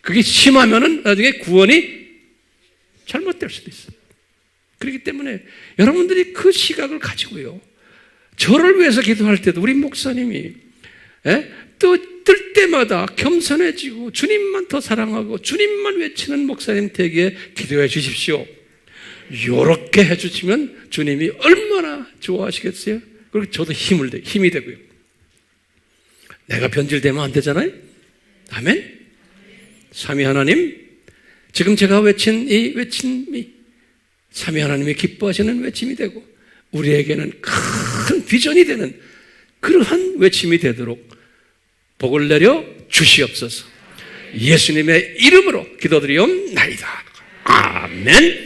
그게 심하면은 나중에 구원이 잘못될 수도 있어요. 그렇기 때문에 여러분들이 그 시각을 가지고요, 저를 위해서 기도할 때도 우리 목사님이 뜰 때마다 겸손해지고 주님만 더 사랑하고 주님만 외치는 목사님 되게 기도해 주십시오. 이렇게 해주시면 주님이 얼마나 좋아하시겠어요? 그리고 저도 힘이 되고요. 내가 변질되면 안 되잖아요. 아멘. 삼위 하나님, 지금 제가 외친 이 외침이 삼위 하나님이 기뻐하시는 외침이 되고 우리에게는 큰 비전이 되는 그러한 외침이 되도록 복을 내려 주시옵소서. 예수님의 이름으로 기도드리옵나이다. 아멘.